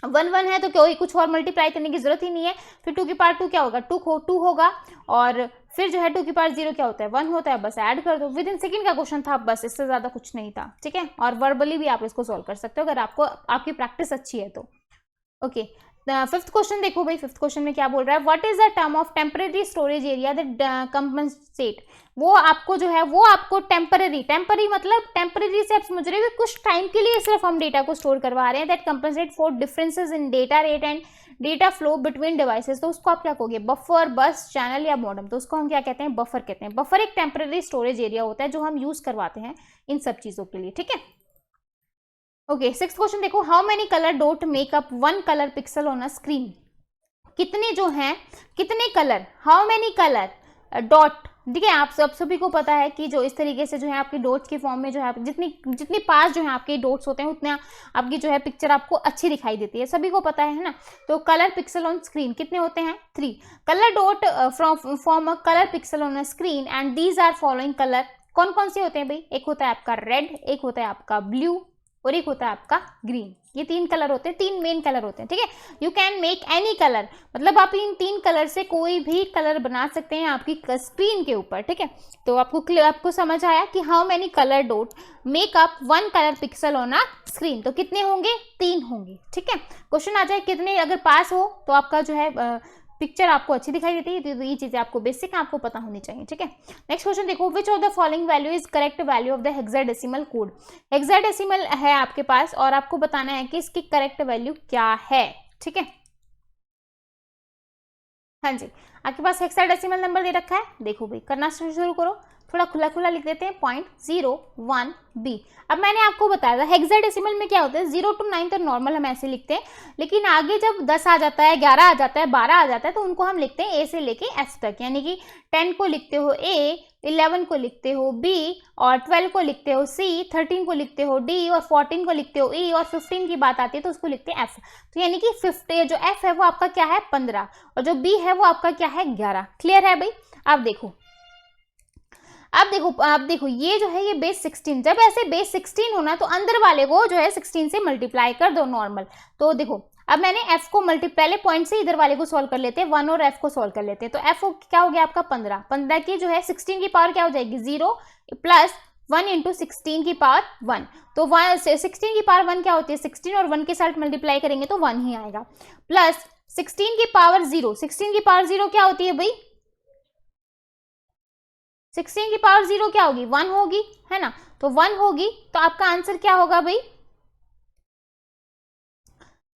1 1 है तो कोई कुछ और मल्टीप्लाई करने की जरूरत ही नहीं है। फिर 2 की पावर 2 क्या होगा, 2 होगा, और फिर जो है 2 की पावर 0 क्या होता है, 1 होता है, बस ऐड कर दो। विद इन सेकंड का क्वेश्चन था, बस इससे ज्यादा कुछ नहीं था, ठीक है। और वर्बली भी आप इसको सॉल्व कर सकते हो अगर आपकी प्रैक्टिस अच्छी है तो। ओके, फिफ्थ क्वेश्चन देखो भाई, फिफ्थ क्वेश्चन में क्या बोल रहा है, what is the term of temporary storage area that compensate. वो आपको जो है वो आपको टेम्पररी मतलब टेम्परेरी से आप समझ रहे हो कि कुछ टाइम के लिए सिर्फ हम डेटा को स्टोर करवा रहे हैं, that compensate for differences in data rate and data flow between devices. तो उसको आप क्या कहोगे, बफर, बस, चैनल या मॉडेम। तो उसको हम क्या कहते हैं, बफर कहते हैं। बफर एक टेम्परेरी स्टोरेज एरिया होता है जो हम यूज करवाते हैं इन सब चीजों के लिए, ठीक है। ओके, सिक्स्थ क्वेश्चन देखो, how many colour dot make up 1 colour pixel on a screen. कितने जो हैं, कितने colour, how many colour dot, ठीक है। आप सभी को पता है कि जो इस तरीके से जो है आपके डॉट्स की फॉर्म में जो है जितनी पास जो है आपके डॉट्स होते हैं उतने आपकी जो है पिक्चर आपको अच्छी दिखाई देती है, सभी को पता है ना। तो कलर पिक्सल ऑन स्क्रीन कितने होते हैं, 3 colour dot form a colour pixel on a screen and these are following colour. कौन कौन से होते हैं भाई, एक होता है आपका रेड, एक होता है आपका ब्लू और एक होता है आपका ग्रीन। ये 3 कलर होते हैं, 3 मेन कलर होते हैं, ठीक है। You can make any colour, मतलब आप इन 3 कलर से कोई भी कलर बना सकते हैं आपकी स्क्रीन के ऊपर, ठीक है। तो आपको समझ आया कि how many colour dot make up 1 colour pixel on a screen. तो कितने होंगे, 3 होंगे, ठीक है। क्वेश्चन आ जाए कितने, अगर पास हो तो आपका जो है पिक्चर आपको अच्छी दिखाई देती है। तो ये चीजें आपको बेसिक आपको पता होनी चाहिए, ठीक है। नेक्स्ट क्वेश्चन देखो, which of the following value is correct value of the hexadecimal code. Hexadecimal है आपके पास और आपको बताना है कि इसकी करेक्ट वैल्यू क्या है, ठीक है। हाँ जी, आपके पास हेक्साडेसिमल नंबर दे रखा है, देखो भाई करना शुरू करो। थोड़ा खुला लिख देते हैं, 0.01b। अब मैंने आपको बताया था हेक्साडेसिमल में क्या होता है, 0 to 9 तो नॉर्मल हम ऐसे लिखते हैं, लेकिन आगे जब 10 आ जाता है, 11 आ जाता है, 12 आ जाता है, तो उनको हम लिखते हैं ए से लेके एफ तक। यानी कि 10 को लिखते हो ए, 11 को लिखते हो बी, और 12 को लिखते हो सी, 13 को लिखते हो डी, और 14 को लिखते हो ई, और 15 की बात आती है तो उसको लिखते हैं एफ। तो यानी कि 50 जो एफ है वो आपका क्या है 15, और जो बी है वो आपका क्या है 11। क्लियर है भाई। अब देखो ये जो है ये बेस 16, जब ऐसे बेस 16 होना तो अंदर वाले को जो है 16 से मल्टीप्लाई कर दो नॉर्मल। तो देखो अब मैंने f को पहले पॉइंट से इधर वाले को सॉल्व कर लेते हैं, 1 और f को सॉल्व कर लेते हैं। तो f क्या हो गया आपका 15, 15 की जो है 16 की पावर क्या हो जाएगी 0 प्लस 1 इंटू 16 की पावर 1। तो 16 की पावर 1 क्या होती है 16, और 1 के साथ मल्टीप्लाई करेंगे तो 1 ही आएगा, प्लस 16 की पावर 0, 16 की पावर 0 क्या होती है भाई 16 की पावर 0 क्या होगी 1 होगी, है ना। तो 1 होगी, तो आपका आंसर क्या होगा भाई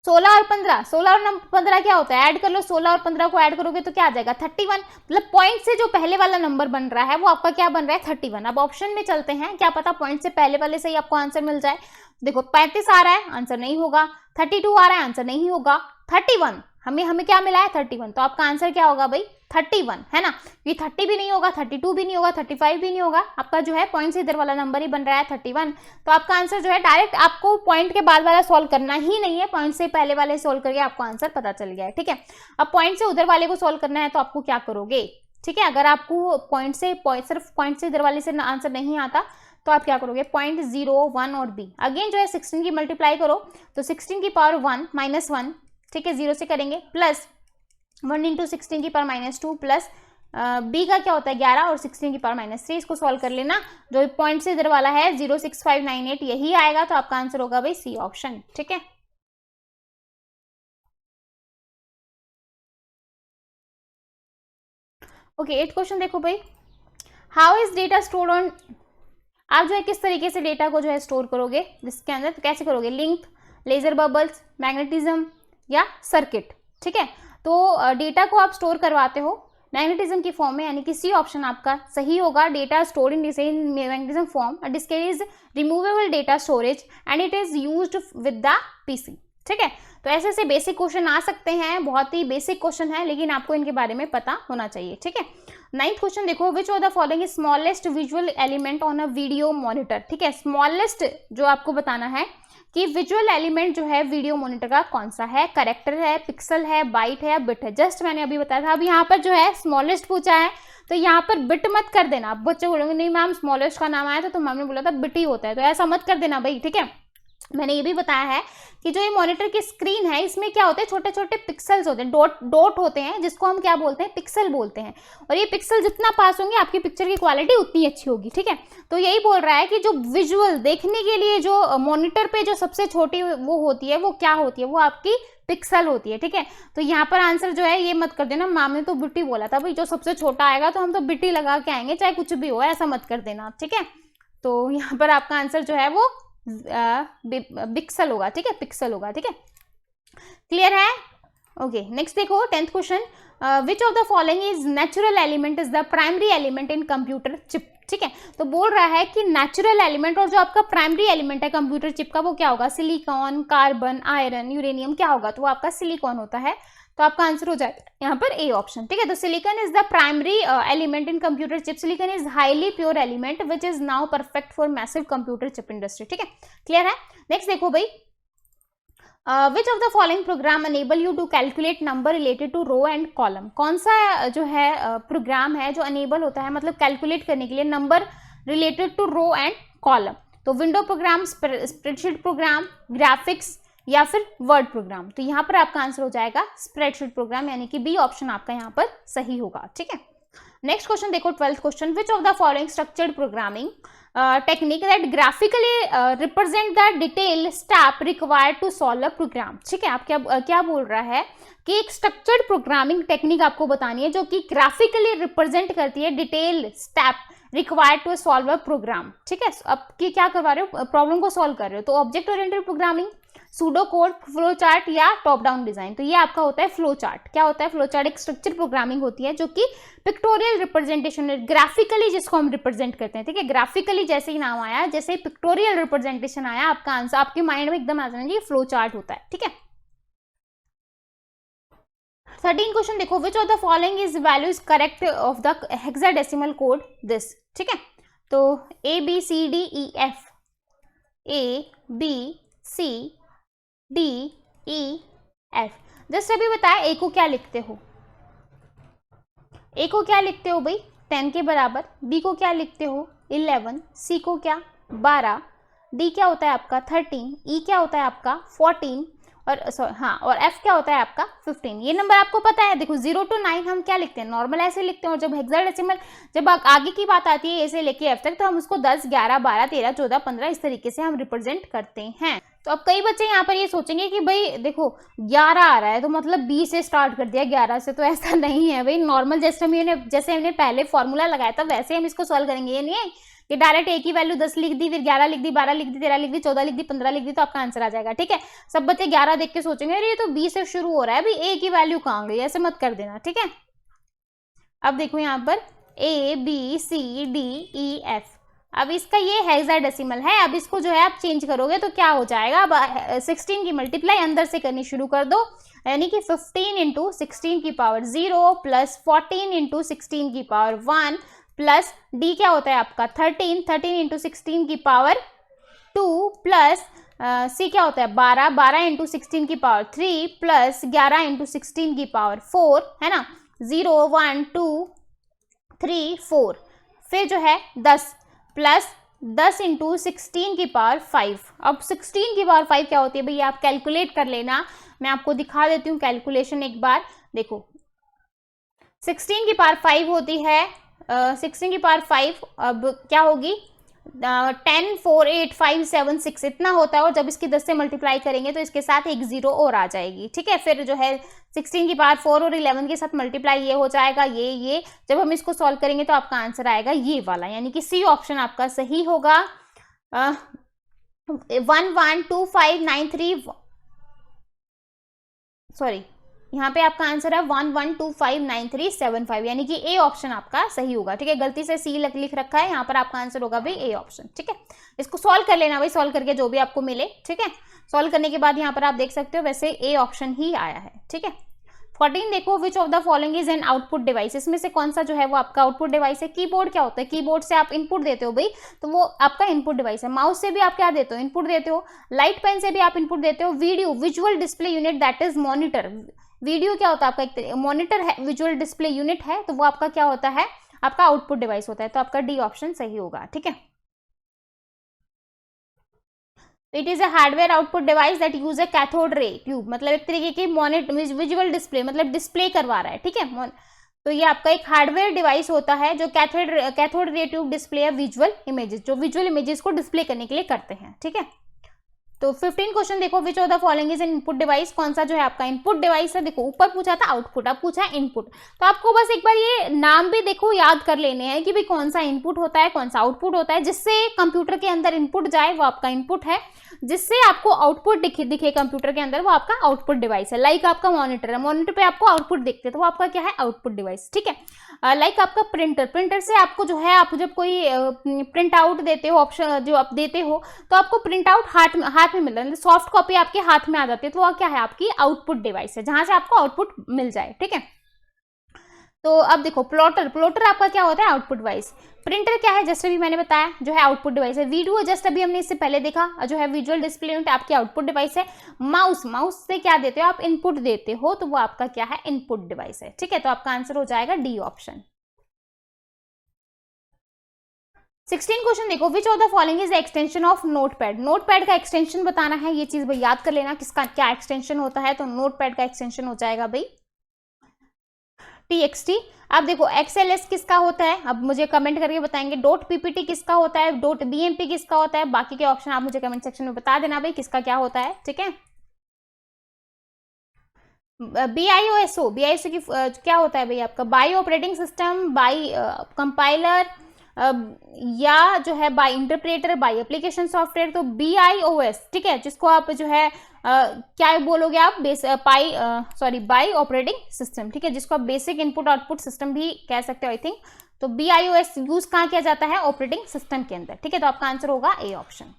16 और 15, 16 और 15 क्या होता है ऐड कर लो, 16 और 15 को ऐड करोगे तो क्या आ जाएगा 31, मतलब पॉइंट से जो पहले वाला नंबर बन रहा है वो आपका क्या बन रहा है 31। अब ऑप्शन में चलते हैं, क्या पता पॉइंट से पहले वाले से ही आपको आंसर मिल जाए। देखो 35 आ रहा है आंसर नहीं होगा, 32 आ रहा है आंसर नहीं होगा, 31 हमें क्या मिला है 31, तो आपका आंसर क्या होगा भाई 31, है ना। ये 30 भी नहीं होगा, 32 भी नहीं होगा, 35 भी नहीं होगा, आपका जो है पॉइंट से इधर वाला नंबर ही बन रहा है 31। तो आपका आंसर जो है डायरेक्ट आपको पॉइंट के बाद वाला सॉल्व करना ही नहीं है, पॉइंट से पहले वाले सॉल्व करके आपको आंसर पता चल गया है, ठीक है। अब पॉइंट से उधर वाले को सॉल्व करना है तो आपको क्या करोगे, ठीक है। अगर आपको सिर्फ पॉइंट से इधर वाले से आंसर नहीं आता तो आप क्या करोगे 0.0 1 और b, अगेन जो है 16 की मल्टीप्लाई करो तो 16 की पावर 1 माइनस 1, ठीक है 0 से करेंगे, प्लस 1 इंटू 16 की पावर माइनस 2, प्लस b का क्या होता है 11 और 16 की पावर माइनस 3, इसको सॉल्व कर लेना। जो पॉइंट से इधर वाला है 06598 यही आएगा, तो आपका आंसर होगा भाई सी ऑप्शन, ठीक है। ओके 8th क्वेश्चन देखो भाई, how is data store on, आप जो है किस तरीके से डेटा को जो है स्टोर करोगे जिसके अंदर, तो कैसे करोगे लिंक, लेजर बबल्स, मैग्नेटिज्म या सर्किट, ठीक है। तो डेटा को आप स्टोर करवाते हो मैग्नेटिज्म की फॉर्म में, यानी कि सी ऑप्शन आपका सही होगा। Data store in magnetism form, disk is removable data storage and it is used with the PC, ठीक है। तो ऐसे ऐसे बेसिक क्वेश्चन आ सकते हैं, बहुत ही बेसिक क्वेश्चन है लेकिन आपको इनके बारे में पता होना चाहिए, ठीक है। 9th क्वेश्चन देखो, which of the following is smallest visual element on a video monitor, ठीक है। स्मॉलेस्ट जो आपको बताना है कि विजुअल एलिमेंट जो है वीडियो मॉनिटर का कौन सा है, कैरेक्टर है, पिक्सल है, बाइट है या बिट है, जस्ट मैंने अभी बताया था। अब यहाँ पर जो है स्मॉलेस्ट पूछा है तो यहाँ पर बिट मत कर देना, अब बच्चे बोलेंगे नहीं मैम स्मॉलेस्ट का नाम आया था तो मैम ने बोला था बिट ही होता है, तो ऐसा मत कर देना भाई, ठीक है। मैंने ये भी बताया है कि जो ये मॉनिटर की स्क्रीन है इसमें क्या होते हैं छोटे छोटे पिक्सल्स होते हैं, डॉट होते हैं, जिसको हम क्या बोलते हैं पिक्सल बोलते हैं, और ये पिक्सल जितना पास होंगे आपकी पिक्चर की क्वालिटी उतनी अच्छी होगी, ठीक है। तो यही बोल रहा है कि जो विजुअल देखने के लिए जो मॉनिटर पे जो सबसे छोटी वो होती है वो क्या होती है, वो आपकी पिक्सल होती है, ठीक है। तो यहाँ पर आंसर जो है ये मत कर देना मैम ने तो बिट्टी बोला था, भाई जो सबसे छोटा आएगा तो हम तो बिट्टी लगा के आएंगे चाहे कुछ भी हो, ऐसा मत कर देना, ठीक है। तो यहाँ पर आपका आंसर जो है वो पिक्सल होगा, ठीक है, पिक्सल होगा, ठीक है। क्लियर है। ओके नेक्स्ट देखो 10th question, which of the following is natural element is the primary element in computer chip, ठीक है। तो बोल रहा है कि नेचुरल एलिमेंट और जो आपका प्राइमरी एलिमेंट है कंप्यूटर चिप का वो क्या होगा, सिलिकॉन, कार्बन, आयरन, यूरेनियम क्या होगा, तो वो आपका सिलिकॉन होता है, तो आपका आंसर हो जाएगा यहाँ पर ए ऑप्शन, ठीक है। तो silicon is the primary element in computer chip, silicon is highly pure element which is now perfect for massive computer chip industry, ठीक है। क्लियर है। नेक्स्ट देखो भाई, which of the following program enable you to calculate number related to row and column, कौन सा जो है programme है जो अनेबल होता है मतलब कैलकुलेट करने के लिए number related to row and column, तो window program, spreadsheet program, graphics या फिर वर्ड प्रोग्राम। तो यहाँ पर आपका आंसर हो जाएगा स्प्रेडशीट प्रोग्राम, यानी कि बी ऑप्शन आपका यहाँ पर सही होगा, ठीक है। नेक्स्ट क्वेश्चन देखो 12th question, which of the following structured programming technique that graphically represent the detail step required to solve a program, ठीक है। आप क्या बोल रहा है कि एक स्ट्रक्चर्ड प्रोग्रामिंग टेक्निक आपको बतानी है जो कि ग्राफिकली रिप्रेजेंट करती है detail step required to solve a program, ठीक है। अब की क्या करवा रहे हो, प्रॉब्लम को सॉल्व कर रहे हो, तो object oriented programming, pseudo code, flow chart या टॉप डाउन डिजाइन। तो ये आपका होता है फ्लो चार्ट। क्या होता है फ्लो चार्ट, एक स्ट्रक्चर प्रोग्रामिंग होती है जो कि पिक्टोरियल रिप्रेजेंटेशन, ग्राफिकली जिसको हम रिप्रेजेंट करते हैं, ठीक है। ग्राफिकली जैसे ही नाम आया, जैसे ही पिक्टोरियल रिप्रेजेंटेशन आया, आपका आंसर आपके माइंड में एकदम आ जाना चाहिए फ्लो चार्ट होता है, ठीक है। 13 क्वेश्चन देखो, which of the following is value is correct of the hexadecimal code this, ठीक है। तो A B C D E F, A B C D E F, just अभी बताया ए को क्या लिखते हो, ए को क्या लिखते हो भाई 10 के बराबर, बी को क्या लिखते हो 11, सी को क्या 12, डी क्या होता है आपका 13, ई क्या होता है आपका 14 और हाँ, और f क्या होता है आपका 15। ये नंबर आपको पता है, देखो 0 to 9 हम क्या लिखते हैं, नॉर्मल ऐसे लिखते हैं, और जब हेक्साडेसिमल, जब आगे की बात आती है ए से लेके f तक, तो हम उसको 10, 11, 12, 13, 14, 15 इस तरीके से हम रिप्रेजेंट करते हैं। तो अब कई बच्चे यहाँ पर ये सोचेंगे कि भाई देखो 11 आ रहा है तो मतलब 20 से स्टार्ट कर दिया, 11 से, तो ऐसा नहीं है भाई। नॉर्मल जैसे हमने पहले फॉर्मूला लगाया था वैसे हम इसको सॉल्व करेंगे। ये नहीं है कि डायरेक्ट ए की वैल्यू 10 लिख दी, फिर 11 लिख दी, 12 लिख दी, 13 लिख दी, 14 लिख दी, 15 लिख दी, तो आपका आंसर आ जाएगा। ठीक है, सब बच्चे 11 देख के सोचेंगे अरे ये तो 20 से शुरू हो रहा है, अभी ए की वैल्यू कहाँ गई, ऐसे मत कर देना। ठीक है, अब देखो यहाँ पर A B C D E F, अब इसका ये हेक्साडेसिमल है। अब इसको जो है आप चेंज करोगे तो क्या हो जाएगा, अब 16 की मल्टीप्लाई अंदर से करनी शुरू कर दो, यानी कि 15 इंटू 16 की पावर 0 प्लस 14 इंटू 16 की पावर 1 प्लस डी क्या होता है आपका 13 इंटू 16 की पावर 2 प्लस सी क्या होता है 12 इंटू 16 की पावर 3 प्लस 11 इंटू 16 की पावर 4, है ना, 0 1 2 3 4, फिर जो है 10 प्लस 10 इंटू 16 की पावर 5। अब 16 की पावर 5 क्या होती है भैया, आप कैलकुलेट कर लेना, मैं आपको दिखा देती हूँ कैलकुलेशन एक बार। देखो 16 की पावर 5 होती है 16 की पावर 5, अब क्या होगी 10 4 8 5 7 6 इतना होता है, और जब इसकी 10 से मल्टीप्लाई करेंगे तो इसके साथ एक 0 और आ जाएगी। ठीक है, फिर जो है 16 की पावर 4 और 11 के साथ मल्टीप्लाई ये हो जाएगा, ये जब हम इसको सॉल्व करेंगे तो आपका आंसर आएगा ये वाला, यानी कि सी ऑप्शन आपका सही होगा। 112593 सॉरी, यहाँ पे आपका आंसर है 11259375, यानी कि ए ऑप्शन आपका सही होगा। ठीक है, गलती से सी लिख रखा है, यहाँ पर आपका आंसर होगा भाई ए ऑप्शन। ठीक है, इसको सॉल्व कर लेना भाई, सॉल्व करके जो भी आपको मिले। ठीक है, सॉल्व करने के बाद यहाँ पर आप देख सकते हो वैसे ए ऑप्शन ही आया है। ठीक है, 14 देखो, which of the following is an output device, इसमें से कौन सा जो है वो आपका आउटपुट डिवाइस है। कीबोर्ड क्या होता है, कीबोर्ड से आप इनपुट देते हो भाई, तो वो आपका इनपुट डिवाइस है। माउस से भी आप क्या देते हो, इनपुट देते हो। लाइट पेन से भी आप इनपुट देते हो। Video visual display unit that is monitor, video क्या होता है आपका एक मॉनिटर है, विजुअल डिस्प्ले यूनिट है, तो वो आपका क्या होता है, आपका आउटपुट डिवाइस होता है, तो आपका डी ऑप्शन सही होगा। ठीक है, it is a hardware output device that use a cathode ray tube, मतलब एक तरीके की मॉनिटर विजुअल डिस्प्ले, मतलब डिस्प्ले करवा रहा है। ठीक है, तो ये आपका एक हार्डवेयर डिवाइस होता है जो कैथोड रे ट्यूब डिस्प्ले है विजुअल इमेजेस, जो विजुअल इमेजेस को डिस्प्ले करने के लिए करते हैं। ठीक है, तो 15 क्वेश्चन देखो, which of the following is an input device, कौन सा जो है आपका इनपुट डिवाइस है। देखो ऊपर पूछा था आउटपुट, अब पूछा है इनपुट, तो आपको बस एक बार ये नाम भी देखो याद कर लेने हैं कि भाई कौन सा इनपुट होता है, कौन सा आउटपुट होता है। जिससे कंप्यूटर के अंदर इनपुट जाए वो आपका इनपुट है, जिससे आपको आउटपुट दिखे कंप्यूटर के अंदर वो आपका आउटपुट डिवाइस है। लाइक आपका मॉनिटर है, मॉनिटर पे आपको आउटपुट दिखते हैं तो वो आपका क्या है, आउटपुट डिवाइस। ठीक है, लाइक आपका प्रिंटर, प्रिंटर से आपको जो है, आप जब कोई प्रिंट आउट देते हो, ऑप्शन जो आप देते हो, तो आपको प्रिंट आउट हाथ में मिल रहा है, सॉफ्ट कॉपी आपके हाथ में आ जाती है, तो वो क्या है, आपकी आउटपुट डिवाइस है, जहां से आपको आउटपुट मिल जाए। ठीक है, तो अब देखो प्लॉटर, प्लॉटर आपका क्या होता है, आउटपुट डिवाइस। प्रिंटर क्या है, जस्ट अभी मैंने बताया जो है आउटपुट डिवाइस है। वीडियो जस्ट अभी हमने इससे पहले देखा जो है विजुअल डिस्प्ले यूनिट आपकी आउटपुट डिवाइस है। माउस, माउस से क्या देते हो आप, इनपुट देते हो, तो वो आपका क्या है, इनपुट डिवाइस है। ठीक है, तो आपका आंसर हो जाएगा डी ऑप्शन। 16 क्वेश्चन देखो, which of the following is extension of notepad, notepad का एक्सटेंशन बताना है, ये चीज भाई याद कर लेना किसका क्या एक्सटेंशन होता है, तो नोटपैड का एक्सटेंशन हो जाएगा भाई TXT। अब देखो XLS किसका होता है, अब मुझे कमेंट करके बताएंगे। डॉट PPT किसका होता है, डॉट BMP किसका होता है, बाकी के ऑप्शन आप मुझे कमेंट सेक्शन में बता देना भाई किसका क्या होता है। ठीक है, BIOSO, BIOSO की क्या होता है भाई आपका, by operating system, by compiler, या जो है by interpreter, by application software, तो BIOS। ठीक है, जिसको आप जो है क्या बोलोगे आप, बाई ऑपरेटिंग सिस्टम। ठीक है, जिसको आप बेसिक इनपुट आउटपुट सिस्टम भी कह सकते हो आई थिंक। तो BIOS यूज कहाँ किया जाता है, ऑपरेटिंग सिस्टम के अंदर। ठीक है, तो आपका आंसर होगा A option.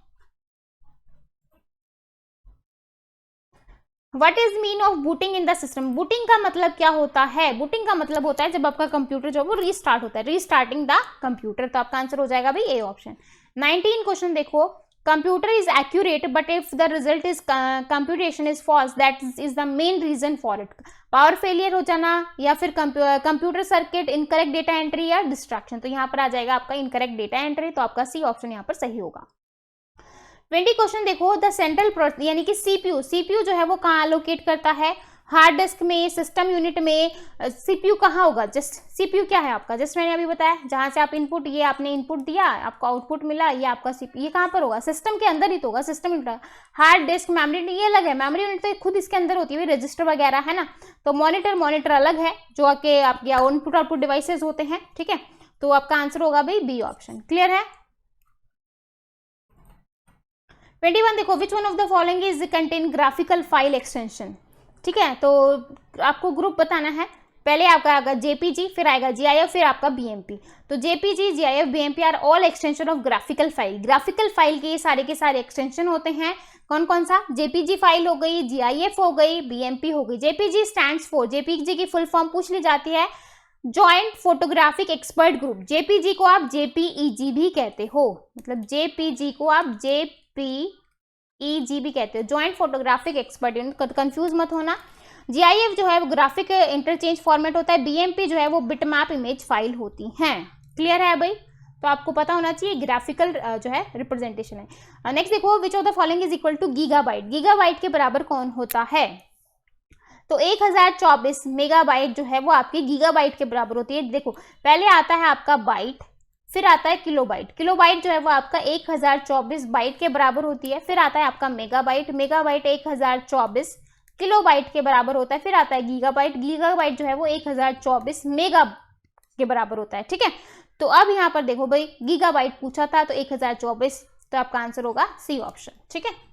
What is mean of booting in the system, booting का मतलब क्या होता है, बूटिंग का मतलब होता है जब आपका कंप्यूटर जो है वो रीस्टार्ट होता है, रीस्टार्टिंग द कंप्यूटर, तो आपका आंसर हो जाएगा भाई ए ऑप्शन। 19 क्वेश्चन देखो, computer is accurate but if the result is computation is false that is the main reason for it, power failure हो जाना, या फिर computer circuit, incorrect data entry, या डिस्ट्रैक्शन। तो यहाँ पर आ जाएगा आपका इनकरेक्ट डेटा एंट्री, तो आपका सी ऑप्शन यहाँ पर सही होगा। 20 क्वेश्चन देखो, द सेंट्रल यानी कि सीपीयू जो है वो कहाँ एलोकेट करता है, हार्ड डिस्क में, सिस्टम यूनिट में। सीपीयू कहाँ होगा, जस्ट सीपीयू क्या है आपका, जस्ट मैंने अभी बताया, जहां से आप इनपुट, ये आपने इनपुट दिया, आपको आउटपुट मिला, ये आपका सीपीयू, ये कहाँ पर होगा, सिस्टम के अंदर ही तो होगा, system unit. Hard disk, memory ये अलग है, मेमोरी यूनिट तो खुद इसके अंदर होती है, रजिस्टर वगैरह है ना। तो मॉनिटर अलग है, जो आपके इनपुट आउटपुट डिवाइसेज होते हैं, ठीक है। तो आपका आंसर होगा भाई बी ऑप्शन। क्लियर है। 21 देखो, which one of the following is contain graphical file extension. ठीक है, तो आपको ग्रुप बताना है। पहले आपका आएगा जेपीजी, फिर आएगा जीआईएफ, फिर आपका बीएमपी। तो JPG, GIF, BMP are all extension of graphical file. Graphical file के सारे एक्सटेंशन होते हैं। कौन कौन सा, जेपीजी फाइल हो गई, जीआईएफ हो गई, बीएमपी हो गई। जेपीजी स्टैंड्स फॉर, जेपीजी की फुल फॉर्म पूछ ली जाती है, joint photographic expert group. JPG को आप जेपीईजी भी कहते हो, मतलब जेपीजी को आप जेपीईजी भी कहते हो, joint photographic expert unit, confuse मत होना। जीआईएफ जो है वो ग्राफिक इंटरचेंज फॉर्मेट होता है। बीएमपी जो है वो बिटमैप इमेज फाइल होती हैं। क्लियर है भाई, तो आपको पता होना चाहिए ग्राफिकल जो है रिप्रेजेंटेशन है। नेक्स्ट देखो, which of the following is equal to gigabyte. Gigabyte के बराबर कौन होता है, तो 1024 मेगाबाइट जो है वो आपकी गीगाबाइट के बराबर होती है। देखो पहले आता है आपका बाइट, फिर आता है किलोबाइट। किलोबाइट जो है वो आपका 1024 बाइट के बराबर होती है। फिर आता है आपका मेगाबाइट, मेगाबाइट 1024 किलोबाइट के बराबर होता है। फिर आता है गीगाबाइट, गीगाबाइट जो है वो 1024 मेगा के बराबर होता है। ठीक है, तो अब यहाँ पर देखो भाई, गीगाबाइट पूछा था तो 1024, तो आपका आंसर होगा सी ऑप्शन। ठीक है,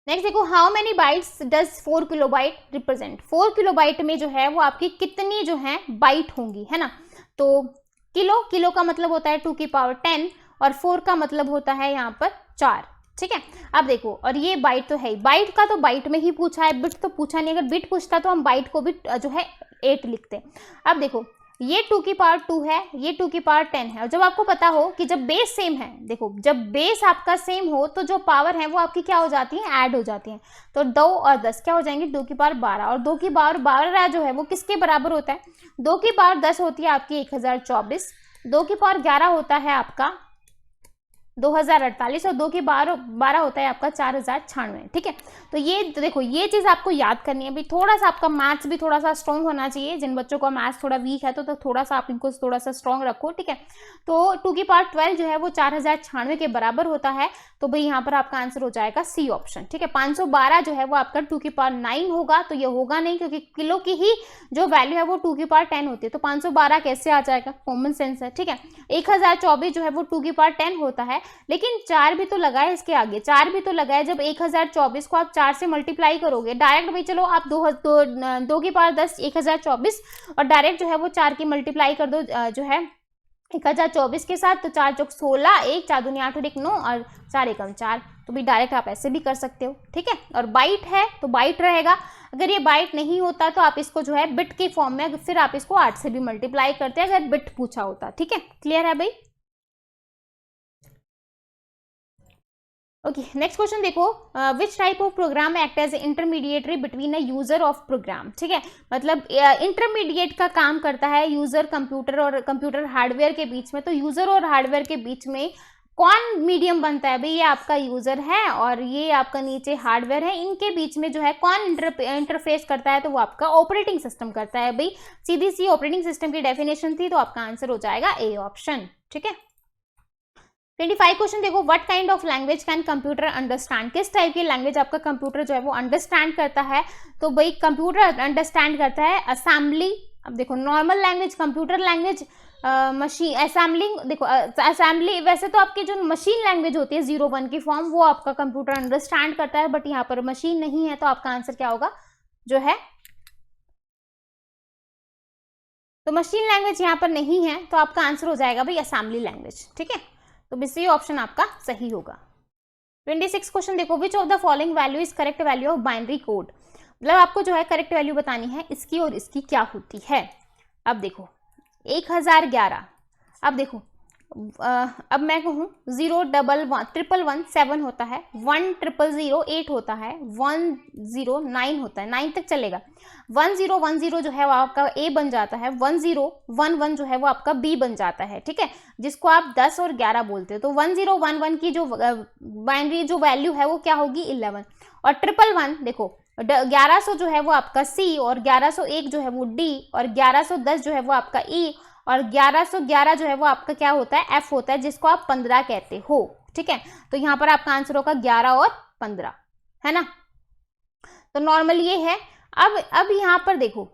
नेक्स्ट देखो, how many bytes does 4 kilobyte represent. 4 kilobyte में जो है वो आपकी कितनी जो है बाइट होंगी, है ना। तो किलो का मतलब होता है 2 की पावर 10 और 4 का मतलब होता है यहाँ पर 4। ठीक है, अब देखो, और ये बाइट तो है ही, बाइट का तो बाइट में ही पूछा है, बिट तो पूछा नहीं। अगर बिट पूछता तो हम बाइट को भी जो है 8 लिखते। अब देखो, ये 2 की पावर 2 है, ये 2 की पावर 10 है। और जब आपको पता हो कि जब बेस सेम है, देखो जब बेस आपका सेम हो तो जो पावर है वो आपकी क्या हो जाती है, ऐड हो जाती है। तो 2 और 10 क्या हो जाएंगे, 2 की पावर 12, और 2 की पावर 12 जो है वो किसके बराबर होता है, 2 की पावर 10 होती है आपकी 1024, 2 की पावर 11 होता है आपका 2048, और 2 की 12 होता है आपका 4096। ठीक है, तो ये देखो, ये चीज आपको याद करनी है। भी थोड़ा सा आपका मैथ्स भी थोड़ा सा स्ट्रॉन्ग होना चाहिए। जिन बच्चों का मैथ्स थोड़ा वीक है तो थोड़ा सा आप इनको थोड़ा सा स्ट्रॉन्ग रखो। ठीक है, तो 2 की पावर 12 जो है वो 4096 के बराबर होता है। तो भाई यहाँ पर आपका आंसर हो जाएगा सी ऑप्शन। ठीक है, 512 जो है वो आपका 2 की पावर 9 होगा, तो ये होगा नहीं, क्योंकि किलो की ही जो वैल्यू है वो 2 की पावर 10 होती है। तो 512 कैसे आ जाएगा, कॉमन सेंस है। ठीक है, 1024 जो है वो 2 की पावर 10 होता है, लेकिन 4 भी तो लगा है इसके आगे, 4 भी तो लगा है। जब 1024 को आप 4 से मल्टीप्लाई करोगे डायरेक्ट, भाई चलो आप 2 की पावर 10 1024 और डायरेक्ट जो है वो 4 की मल्टीप्लाई कर दो जो है 1024 के साथ। तो 4 चौक 16, 1 4 दूनी 8 और 1 9 और 4 एकम 4। तो भी डायरेक्ट आप ऐसे भी कर सकते हो। ठीक है, और बाइट है तो बाइट रहेगा। अगर ये बाइट नहीं होता तो आप इसको जो है बिट के फॉर्म में, फिर आप इसको 8 से भी मल्टीप्लाई करते हैं अगर बिट पूछा होता। ठीक है, क्लियर है भाई। ओके, नेक्स्ट क्वेश्चन देखो, which type of program act as intermediatory between a user of program. ठीक है, मतलब इंटरमीडिएट का काम करता है यूजर कंप्यूटर और कंप्यूटर हार्डवेयर के बीच में। तो यूजर और हार्डवेयर के बीच में कौन मीडियम बनता है, भाई ये आपका यूजर है और ये आपका नीचे हार्डवेयर है। इनके बीच में जो है कौन इंटरफेस करता है, तो वो आपका ऑपरेटिंग सिस्टम करता है। भाई सीधी सी ऑपरेटिंग सिस्टम की डेफिनेशन थी, तो आपका आंसर हो जाएगा ए ऑप्शन। ठीक है, 25 क्वेश्चन देखो, what kind of language can computer understand. किस टाइप की लैंग्वेज आपका कंप्यूटर जो है वो अंडरस्टैंड करता है। तो भाई कंप्यूटर अंडरस्टैंड करता है असेंबली। अब देखो, normal language, computer language, machine assembling. देखो असेंबली, वैसे तो आपकी जो मशीन लैंग्वेज होती है 01 की फॉर्म, वो आपका कंप्यूटर अंडरस्टैंड करता है, बट यहाँ पर मशीन नहीं है। तो आपका आंसर क्या होगा, जो है तो मशीन लैंग्वेज यहाँ पर नहीं है, तो आपका आंसर हो जाएगा भाई असेंबली लैंग्वेज। ठीक है, तो बी ऑप्शन आपका सही होगा। 26 क्वेश्चन देखो, which of the following value is correct value of binary code. मतलब आपको जो है करेक्ट वैल्यू बतानी है इसकी और इसकी क्या होती है। अब देखो 1011, अब देखो अब मैं कहूँ 0 डबल 1 ट्रिपल 1 7 होता है, 1 ट्रिपल 0 8 होता है, 1 0 9 होता है, 9 तक चलेगा। 1 0 1 0 जो है वो आपका ए बन जाता है, 1 0 1 1 जो है वो आपका बी बन जाता है, ठीक है, जिसको आप 10 और 11 बोलते हो। तो 1 0 1 1 की जो बाइनरी जो वैल्यू है वो क्या होगी 11। और ट्रिपल 1 देखो 1100 जो है वो आपका सी, और 1101 जो है वो डी, और 1110 जो है वो आपका ई, और 1111 जो है वो आपका क्या होता है एफ होता है, जिसको आप 15 कहते हो, ठीक है। तो यहाँ पर आपका आंसर होगा 11 और 15, है ना। तो नॉर्मल ये है। अब यहाँ पर देखो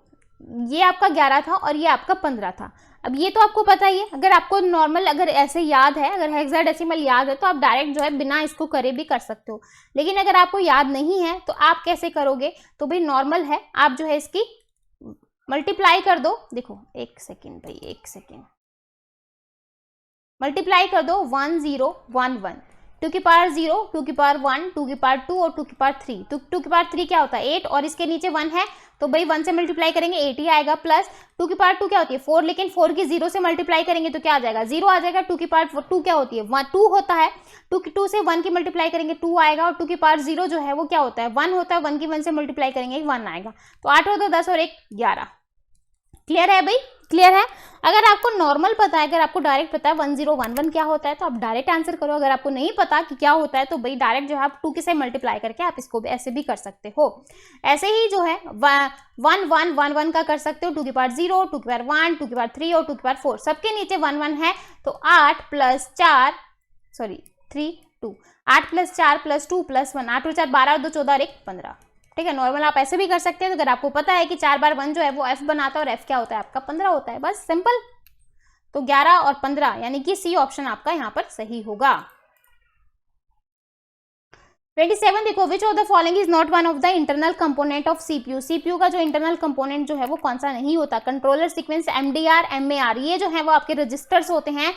ये आपका 11 था और ये आपका 15 था। अब ये तो आपको पता ही है, अगर आपको नॉर्मल अगर ऐसे याद है, अगर हेक्साडेसिमल याद है तो आप डायरेक्ट जो है बिना इसको करे भी कर सकते हो। लेकिन अगर आपको याद नहीं है तो आप कैसे करोगे, तो भाई नॉर्मल है, आप जो है इसकी मल्टीप्लाई कर दो। देखो एक सेकेंड भाई, एक सेकेंड, मल्टीप्लाई कर दो 1 0 1 1, 2 की पावर 0, 2 की पावर 1, 2 की पावर 2 और 2 की पावर 3। तो 2 की पावर 3 क्या होता है 8, और इसके नीचे 1 है तो भाई 1 से मल्टीप्लाई करेंगे 8 ही आएगा, प्लस 2 की पावर 2 क्या होती है 4, लेकिन 4 की 0 से मल्टीप्लाई करेंगे तो क्या आ जाएगा 0 आ जाएगा। 2 की पावर 2 क्या होती है 2 होता है, 2 से 1 की मल्टीप्लाई करेंगे 2 आएगा, और 2 की पावर 0 जो है वो क्या होता है 1 होता है, 1 की 1 से मल्टीप्लाई करेंगे 1 आएगा। तो 8 और 2 10 और 1 11। क्लियर है भाई, क्लियर है। अगर आपको नॉर्मल पता है, अगर आपको डायरेक्ट पता है 1 0 1 1 क्या होता है तो आप डायरेक्ट आंसर करो। अगर आपको नहीं पता कि क्या होता है तो भाई डायरेक्ट जो है आप 2 के से मल्टीप्लाई करके आप इसको भी ऐसे भी कर सकते हो। ऐसे ही जो है 1 1 1 1 का कर सकते हो, 2 की पावर 0, 2 की पावर 1, 2 की पावर 3 और 2 की पावर 4, सबके नीचे 1 1 है। तो 8 plus 4 sorry 3 2, 8 plus 4 plus 2 plus 1, 8 और 4 12 और 2 14 और 1 15, ठीक है। नॉर्मल आप ऐसे भी कर सकते हैं। तो अगर आपको पता है कि 4 बार 1 जो है वो एफ बनाता है और एफ क्या होता है आपका 15 होता है, बस सिंपल। तो 11 और 15 यानी कि सी ऑप्शन आपका यहाँ पर सही होगा। 27 देखो, which of the following is not one of the internal component of CPU. CPU का जो इंटरनल कंपोनेंट जो है वो कौन सा नहीं होता। कंट्रोलर सीक्वेंस, एमडीआर, एमएआर, ये जो है वो आपके रजिस्टर्स होते हैं,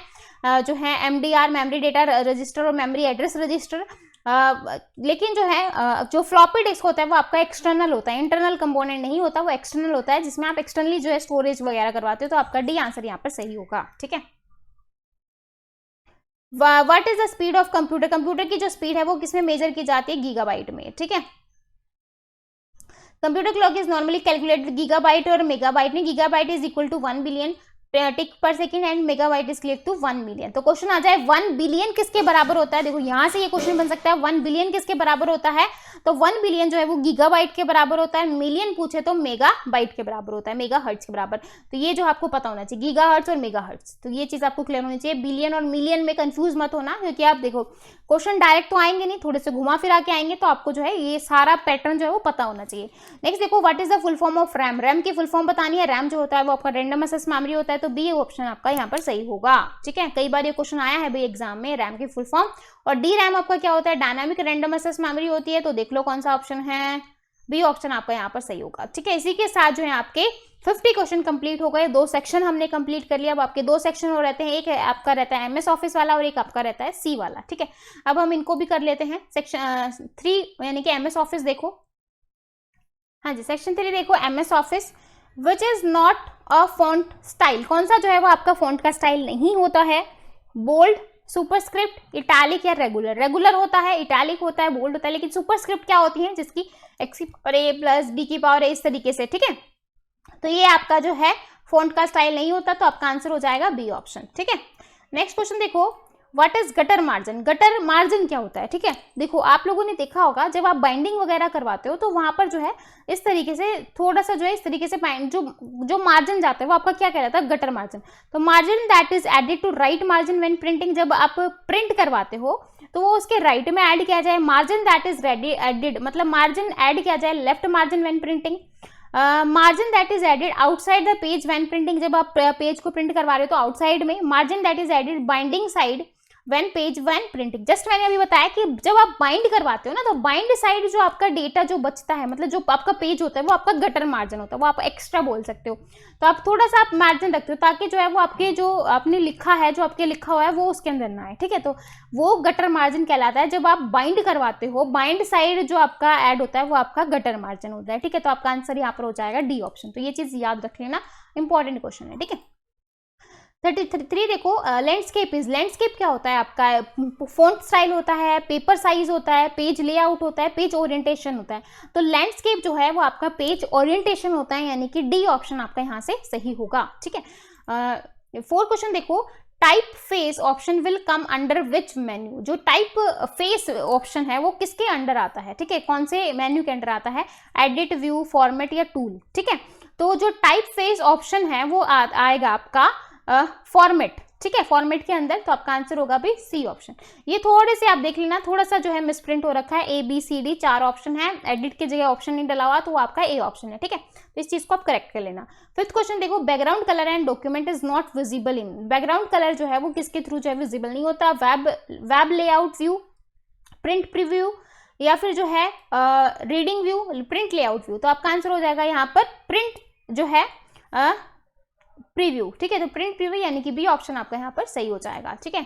जो है एमडीआर मेमोरी डेटा रजिस्टर और मेमोरी एड्रेस रजिस्टर। लेकिन जो है जो फ्लॉपी डिस्क होता है वो आपका एक्सटर्नल होता है, इंटरनल कंपोनेंट नहीं होता, वो एक्सटर्नल होता है, जिसमें आप एक्सटर्नली जो है स्टोरेज वगैरह करवाते हो। तो आपका डी आंसर यहाँ पर सही होगा, ठीक है। What is the speed of computer. Computer की जो स्पीड है वो किसमें मेजर की जाती है, गीगाबाइट में, ठीक है। Computer clock is normally calculated gigabyte और मेगाबाइट में। Gigabyte is equal to 1 billion tick per second and megabyte is equal to 1 million. तो क्वेश्चन आ जाए 1 बिलियन किसके बराबर होता है। देखो यहां से ये क्वेश्चन बन सकता है 1 बिलियन किसके बराबर होता है। तो 1 बिलियन जो है वो गीगाबाइट के बराबर होता है, मिलियन पूछे तो मेगाबाइट के बराबर होता है, मेगा हर्ट्ज के बराबर। तो ये जो आपको पता होना चाहिए, गीगा हर्ट्ज और मेगा हर्ट्ज, तो ये चीज आपको क्लियर होनी चाहिए। बिलियन और मिलियन में कंफ्यूज मत होना, क्योंकि आप देखो क्वेश्चन डायरेक्ट तो आएंगे नहीं, थोड़े से घुमा फिरा के आएंगे, तो आपको जो है ये सारा पैटर्न जो है वो पता होना चाहिए। नेक्स्ट देखो, what is the full form of RAM. RAM की फुल फॉर्म बतानी है। रैम जो होता है वो आपका रैंडम एक्सेस मेमोरी होता है, तो बी ऑप्शन आपका यहाँ पर सही होगा, ठीक है। कई बार ये क्वेश्चन आया है भाई एग्जाम में, रैम की फुल फॉर्म। और डी रैम आपका क्या होता है, डायनामिक रैंडम एक्सेस मेमोरी होती है। तो देख लो कौन सा ऑप्शन है, बी ऑप्शन आपका यहाँ पर सही होगा, ठीक है। इसी के साथ जो है आपके 50 क्वेश्चन कंप्लीट हो गए, 2 सेक्शन हमने कंप्लीट कर लिया। अब आपके 2 सेक्शन हो रहते हैं, एक है आपका रहता है एमएस ऑफिस वाला और एक आपका रहता है सी वाला, ठीक है। अब हम इनको भी कर लेते हैं। सेक्शन 3 यानी कि एमएस ऑफिस देखो, हाँ जी सेक्शन 3 देखो, MS office. Which is not a font style. कौन सा जो है वो आपका फॉन्ट का स्टाइल नहीं होता है। बोल्ड, सुपरस्क्रिप्ट, इटैलिक या रेगुलर। रेगुलर होता है, इटैलिक होता है, बोल्ड होता है, लेकिन सुपरस्क्रिप्ट क्या होती है, जिसकी एक्स की पावर ए प्लस बी की पावर ए, इस तरीके से, ठीक है। तो ये आपका जो है फॉन्ट का स्टाइल नहीं होता, तो आपका आंसर हो जाएगा बी ऑप्शन, ठीक है। नेक्स्ट क्वेश्चन देखो, what is gutter margin. Gutter margin क्या होता है, ठीक है। देखो आप लोगों ने देखा होगा जब आप बाइंडिंग वगैरह करवाते हो तो वहां पर जो है इस तरीके से थोड़ा सा जो है इस तरीके से जो मार्जिन जाता है वो आपका क्या कहलाता है, गटर मार्जिन। तो margin that is added to right margin when printing. जब आप प्रिंट करवाते हो तो वो उसके राइट में ऐड किया जाए। मार्जिन दैट इज एडेड मतलब मार्जिन ऐड किया जाए left margin when printing. Margin that is added outside the page when printing. जब आप पेज को प्रिंट करवा रहे हो तो आउटसाइड में। Margin that is added binding side when printing. Just मैंने अभी बताया कि जब आप बाइंड करवाते हो ना, तो बाइंड साइड जो आपका डेटा जो बचता है, मतलब जो आपका पेज होता है वो आपका गटर मार्जिन होता है, वो आप एक्स्ट्रा बोल सकते हो। तो आप थोड़ा सा आप मार्जिन रखते हो ताकि जो है वो आपके जो आपने लिखा है, जो आपके लिखा हुआ है वो उसके अंदर ना आए, ठीक है। तो वो गटर मार्जिन कहलाता है। जब आप बाइंड करवाते हो, बाइंड साइड जो आपका ऐड होता है वो आपका गटर मार्जिन होता है, ठीक है। तो आपका आंसर यहाँ पर हो जाएगा डी ऑप्शन। तो ये चीज याद रख लेना, इंपॉर्टेंट क्वेश्चन है, ठीक है। 33 देखो, लैंडस्केप क्या होता है आपका, फॉन्ट स्टाइल होता है, पेपर साइज होता है, पेज लेआउट होता है, पेज ओरिएंटेशन होता है। तो लैंडस्केप जो है वो आपका पेज ओरिएंटेशन होता है, यानी कि डी ऑप्शन आपका यहाँ से सही होगा। ठीक है, 4 क्वेश्चन देखो, type face option will come under which menu. जो टाइप फेस ऑप्शन है वो किसके अंडर आता है, ठीक है, कौन से मेन्यू के अंडर आता है, एडिट, व्यू, फॉर्मेट या टूल। ठीक है, तो जो टाइप फेस ऑप्शन है वो आएगा आपका फॉर्मेट। ठीक है, फॉर्मेट के अंदर, तो आपका आंसर होगा भाई सी ऑप्शन। ये थोड़े से आप देख लेना, थोड़ा सा जो है मिसप्रिंट हो रखा है, ABCD 4 ऑप्शन है, एडिट की जगह ऑप्शन नहीं डला हुआ, तो वो आपका ए ऑप्शन है। ठीक है, तो इस चीज को आप करेक्ट कर लेना। 5th क्वेश्चन देखो, background colour and document is not visible in. Background colour जो है वो किसके थ्रू जो है विजिबल नहीं होता, web layout view, print preview, या फिर जो है reading view, print layout view. तो आपका आंसर हो जाएगा यहाँ पर प्रिंट जो है प्रीव्यू। ठीक है, तो प्रिंट प्रीव्यू यानी कि बी ऑप्शन आपका यहाँ पर सही हो जाएगा। ठीक है,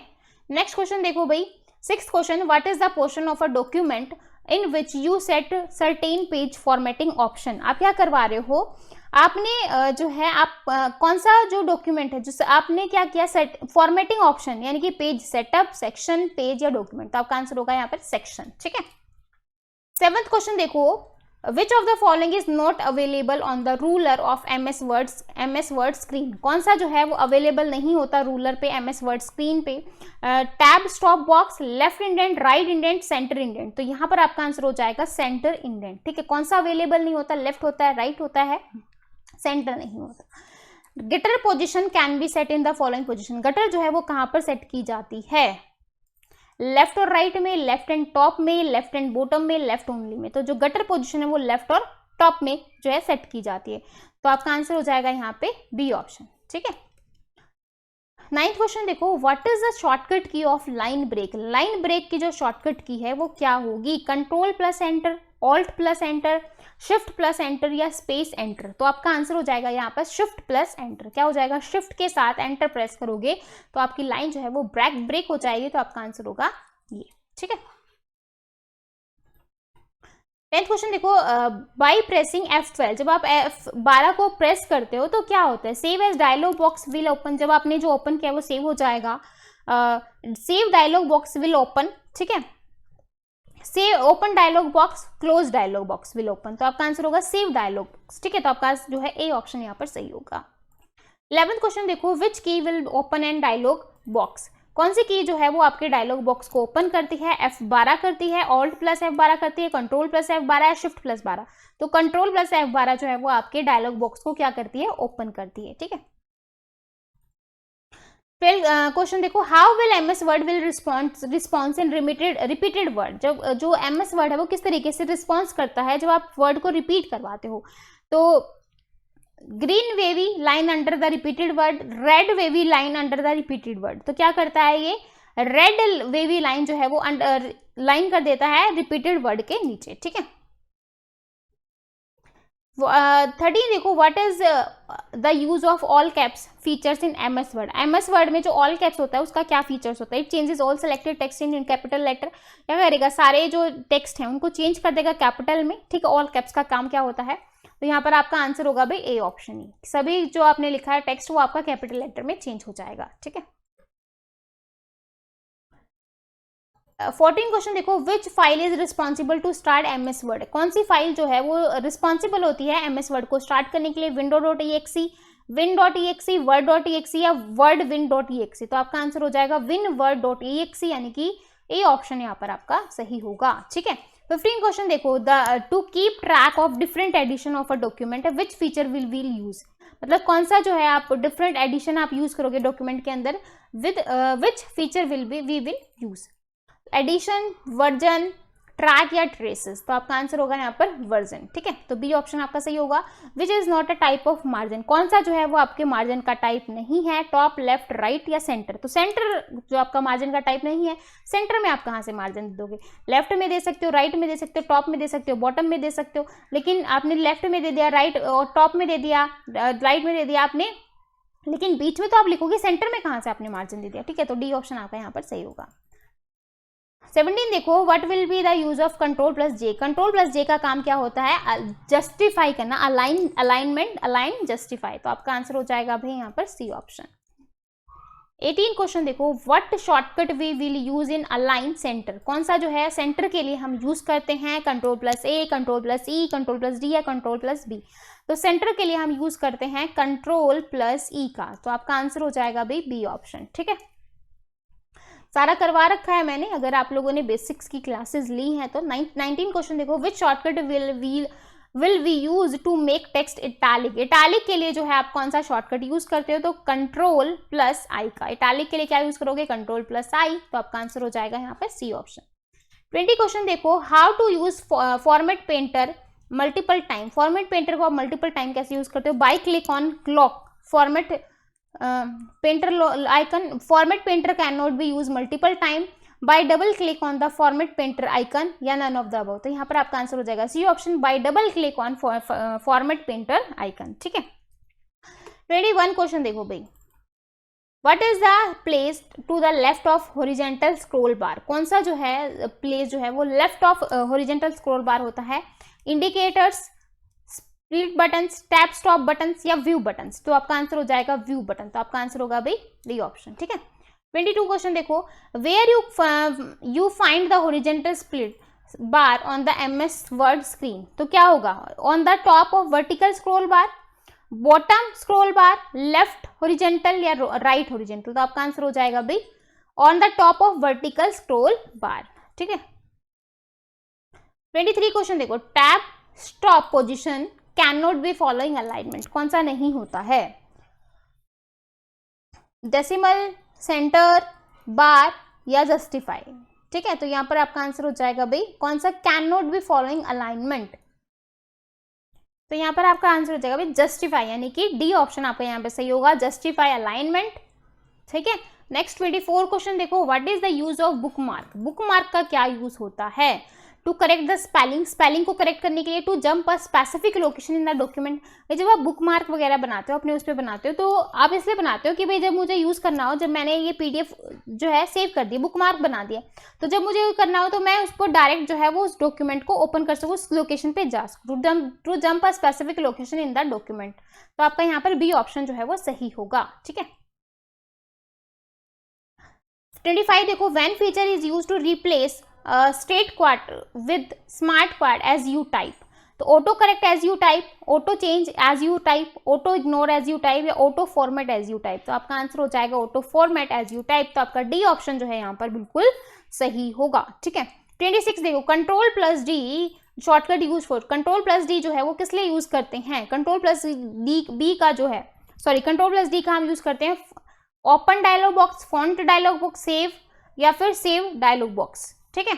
नेक्स्ट क्वेश्चन देखो भाई, 6th question, what is the portion of a document in which you set certain page formatting option. आप क्या करवा रहे हो, आपने जो है आप कौन सा जो डॉक्यूमेंट है जिससे आपने क्या किया, सेट फॉर्मेटिंग ऑप्शन, यानी कि पेज सेटअप, सेक्शन, पेज या डॉक्यूमेंट। तो आपका आंसर होगा यहाँ पर सेक्शन। ठीक है, 7th क्वेश्चन देखो, Which of the following is not available on the ruler of MS Word screen। कौन सा जो है वो अवेलेबल नहीं होता रूलर पे, MS Word स्क्रीन पे, tab, stop box, left indent, right indent, centre indent. तो यहाँ पर आपका आंसर हो जाएगा सेंटर इंडेंट। ठीक है, कौन सा अवेलेबल नहीं होता, लेफ्ट होता है, राइट होता है, सेंटर नहीं होता। Gutter position can be set in the following position. Gutter जो है वो कहाँ पर सेट की जाती है, लेफ्ट और राइट में, लेफ्ट एंड टॉप में, लेफ्ट एंड बॉटम में, लेफ्ट ओनली में। तो जो गटर पोजीशन है वो लेफ्ट और टॉप में जो है सेट की जाती है। तो आपका आंसर हो जाएगा यहाँ पे बी ऑप्शन। ठीक है, 9th क्वेश्चन देखो, what is the shortcut key of line break. Line break की जो शॉर्टकट की है वो क्या होगी, control plus enter, alt plus enter, shift plus enter या स्पेस एंटर। तो आपका आंसर हो जाएगा यहाँ पर शिफ्ट प्लस एंटर। क्या हो जाएगा, शिफ्ट के साथ एंटर प्रेस करोगे तो आपकी लाइन जो है वो ब्रेक हो जाएगी। तो आपका आंसर होगा ये। ठीक है, 10th क्वेश्चन देखो, बाई प्रेसिंग F12, जब आप F12 को प्रेस करते हो तो क्या होता है, save as dialog box will open. जब आपने जो ओपन किया वो सेव हो जाएगा, save dialog box will open. ठीक है, save open dialog box, close dialog box will open. तो आपका आंसर होगा सेव डायलॉग बॉक्स। ठीक है, तो आपका जो है ए ऑप्शन यहाँ पर सही होगा। 11th क्वेश्चन देखो, which key will open and dialog box. कौन सी की जो है वो आपके डायलॉग बॉक्स को ओपन करती है, F12 करती है, ऑल्ट प्लस F12 करती है, कंट्रोल प्लस F12 या शिफ्ट प्लस 12। तो कंट्रोल प्लस F12 जो है वो आपके डायलॉग बॉक्स को क्या करती है, ओपन करती है। ठीक है, फिर क्वेश्चन देखो, how will MS word will response in repeated word. जब जो MS वर्ड है वो किस तरीके से रिस्पॉन्स करता है जब आप वर्ड को रिपीट करवाते हो। तो green wavy line under the repeated word, red wavy line under the repeated word. तो क्या करता है ये, रेड वेवी लाइन जो है वो लाइन कर देता है रिपीटेड वर्ड के नीचे। ठीक है, 13 देखो, what is the use of all caps features in MS word. MS word में जो ऑल कैप्स होता है उसका क्या फीचर्स होता है, it changes all selected text in capital letter. क्या करेगा, सारे जो टेक्स्ट हैं उनको चेंज कर देगा कैपिटल में। ठीक है, ऑल कैप्स का काम क्या होता है, तो यहाँ पर आपका आंसर होगा भाई ए ऑप्शन ही, सभी जो आपने लिखा है टेक्स्ट वो आपका कैपिटल लेटर में चेंज हो जाएगा। ठीक है, 14 क्वेश्चन देखो, which file is responsible to start MS word. कौन सी फाइल जो है वो रिस्पॉन्सिबल होती है MS वर्ड को स्टार्ट करने के लिए, window.exe, win.exe, word.exe या wordwin.exe। तो आपका आंसर हो जाएगा winword.exe, यानी कि ए ऑप्शन यहाँ पर आपका सही होगा। ठीक है, 15 क्वेश्चन देखो, to keep track of different edition of a document which feature will use. मतलब कौन सा जो है आप डिफरेंट एडिशन आप यूज करोगे डॉक्यूमेंट के अंदर, with which feature we will use, edition, version, track या ट्रेसेस। तो आपका आंसर होगा यहाँ पर वर्जन। ठीक है, तो बी ऑप्शन आपका सही होगा। Which is not a type of margin. कौन सा जो है वो आपके मार्जिन का टाइप नहीं है, टॉप, लेफ्ट, राइट या सेंटर। तो सेंटर जो आपका मार्जिन का टाइप नहीं है, सेंटर में आप कहाँ से मार्जिन दोगे, लेफ्ट में दे सकते हो, राइट में दे सकते हो, टॉप में दे सकते हो, बॉटम में दे सकते हो। लेकिन आपने लेफ्ट में दे दिया, राइट और टॉप में दे दिया, राइट में दे दिया आपने, लेकिन बीच में तो आप लिखोगे, सेंटर में कहाँ से आपने मार्जिन दे दिया। ठीक है, तो डी ऑप्शन आपका यहाँ पर सही होगा। 17 देखो, what will be the use of control plus J. Control plus J का काम क्या होता है, जस्टिफाई करना, अलाइनमेंट, अलाइन, जस्टिफाई। तो आपका आंसर हो जाएगा भाई यहाँ पर सी ऑप्शन। 18 क्वेश्चन देखो, what shortcut we will use in align centre, कौन सा जो है सेंटर के लिए हम यूज करते हैं, कंट्रोल प्लस ए, कंट्रोल प्लस ई, कंट्रोल प्लस डी या कंट्रोल प्लस बी। तो सेंटर के लिए हम यूज करते हैं कंट्रोल प्लस ई का, तो आपका आंसर हो जाएगा भाई बी ऑप्शन। ठीक है, सारा करवा रखा है मैंने, अगर आप लोगों ने बेसिक्स की क्लासेस ली हैं तो। 19 क्वेश्चन देखो, which shortcut will we use to make text italic, italic के लिए जो है आप कौन सा शॉर्टकट यूज करते हो, तो कंट्रोल प्लस आई का। इटैलिक के लिए क्या यूज करोगे, कंट्रोल प्लस आई, तो आपका आंसर हो जाएगा यहाँ पे सी ऑप्शन। 20 क्वेश्चन देखो, how to use format painter multiple time, format painter को आप मल्टीपल टाइम कैसे यूज करते हो, by click on clock format painter icon, format painter can not be use multiple time, by double click on the format painter icon, या none of the above. तो यहाँ पर आपका आंसर हो जाएगा C option, by double click on format painter icon. ठीक है, 21 question देखो भाई, what is the place to the left of horizontal scroll bar, कौन सा जो है प्लेस जो है वो left of horizontal scroll bar होता है, indicators, split buttons, tab stop buttons या व्यू बटन्स। तो आपका आंसर हो जाएगा व्यू बटन, तो आपका आंसर होगा भाई डी ऑप्शन। ठीक है, 22 क्वेश्चन देखो, where you find the horizontal split bar on the MS word screen, तो क्या होगा, on the top of vertical scroll bar, bottom scroll bar, left horizontal या राइट हॉरिजेंटल। तो आपका आंसर हो जाएगा भाई on the top of vertical scroll bar. ठीक है, 23 क्वेश्चन देखो, tab stop position can not be following alignment, कौन सा नहीं होता है, डेसिमल, सेंटर, बार या जस्टिफाई। ठीक है, तो यहां पर आपका आंसर हो जाएगा भाई कौन सा, can not be following alignment. तो यहां पर आपका आंसर हो जाएगा भाई जस्टिफाई, यानी कि डी ऑप्शन आपका यहां पे सही होगा, जस्टिफाई अलाइनमेंट। ठीक है, नेक्स्ट 24 क्वेश्चन देखो, what is the use of bookmark, bookmark का क्या यूज होता है, to correct the spelling, spelling को करेक्ट करने के लिए, to jump a specific location in the document. जब आप बुक मार्क वगैरह बनाते हो अपने उस पर बनाते हो, तो आप इसलिए बनाते हो कि भाई जब मुझे यूज करना हो, जब मैंने ये PDF जो है सेव कर दिया, बुक मार्क बना दिया, तो जब मुझे यूज करना हो तो मैं उसको डायरेक्ट जो है वो उस डॉक्यूमेंट को ओपन कर सकूँ, उस लोकेशन पे जा सकूँ, to jump a specific location in the document. तो आपका यहाँ पर बी ऑप्शन जो है वो सही होगा। ठीक है, 25 देखो, when feature is use to replace straight quote with smart quote as you type, तो auto correct as you type, auto change as you type, auto ignore as you type या auto format as you type. तो आपका answer हो जाएगा auto format as you type, तो आपका D option जो है यहाँ पर बिल्कुल सही होगा। ठीक है, 26 देखो, control plus D shortcut use for, control plus D जो है वो किस लिए यूज करते हैं, कंट्रोल प्लस डी बी का जो है, सॉरी कंट्रोल प्लस डी का हम यूज करते हैं open dialog box, font dialog box, save या फिर सेव डायलॉग बॉक्स। ठीक है,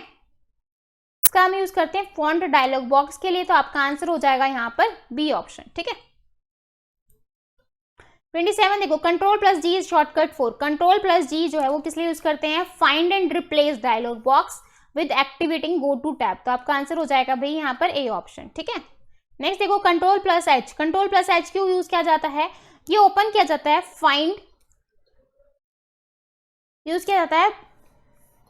इसका हम यूज करते हैं फॉन्ट डायलॉग बॉक्स के लिए, तो आपका आंसर हो जाएगा यहाँ पर बी ऑप्शन। ठीक है, 27 देखो, control plus G is shortcut for, control plus G जो है वो किस लिए यूज करते हैं, find and replace dialog box with activating go to tab. तो आपका आंसर हो जाएगा भाई यहाँ पर ए ऑप्शन। ठीक है, नेक्स्ट देखो, control plus H, control plus H क्यों यूज किया जाता है, ये ओपन किया जाता है, फाइंड यूज किया जाता है,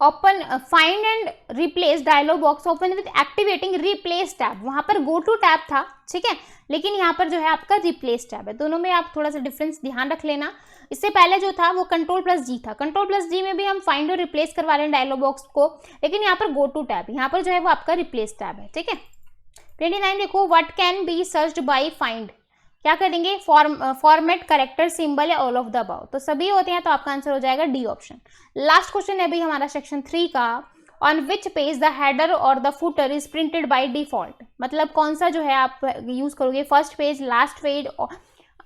open find and replace dialog box open with activating replace tab, वहां पर गो टू टैब था। ठीक है, लेकिन यहाँ पर जो है आपका रिप्लेस टैब है, दोनों में आप थोड़ा सा डिफरेंस ध्यान रख लेना। इससे पहले जो था वो कंट्रोल प्लस जी था, कंट्रोल प्लस जी में भी हम फाइंड और रिप्लेस करवा रहे हैं डायलॉग बॉक्स को, लेकिन यहाँ पर गो टू टैब, यहाँ पर जो है वो आपका रिप्लेस टैब है। ठीक है, 29 देखो, what can be searched bye find, क्या करेंगे, फॉर्मेट, करेक्टर, सिंबल या ऑल ऑफ द अबव। तो सभी होते हैं, तो आपका आंसर हो जाएगा डी ऑप्शन। लास्ट क्वेश्चन है अभी हमारा सेक्शन 3 का, on which page the header और the footer is printed by default, मतलब कौन सा जो है आप यूज करोगे, first page, last page,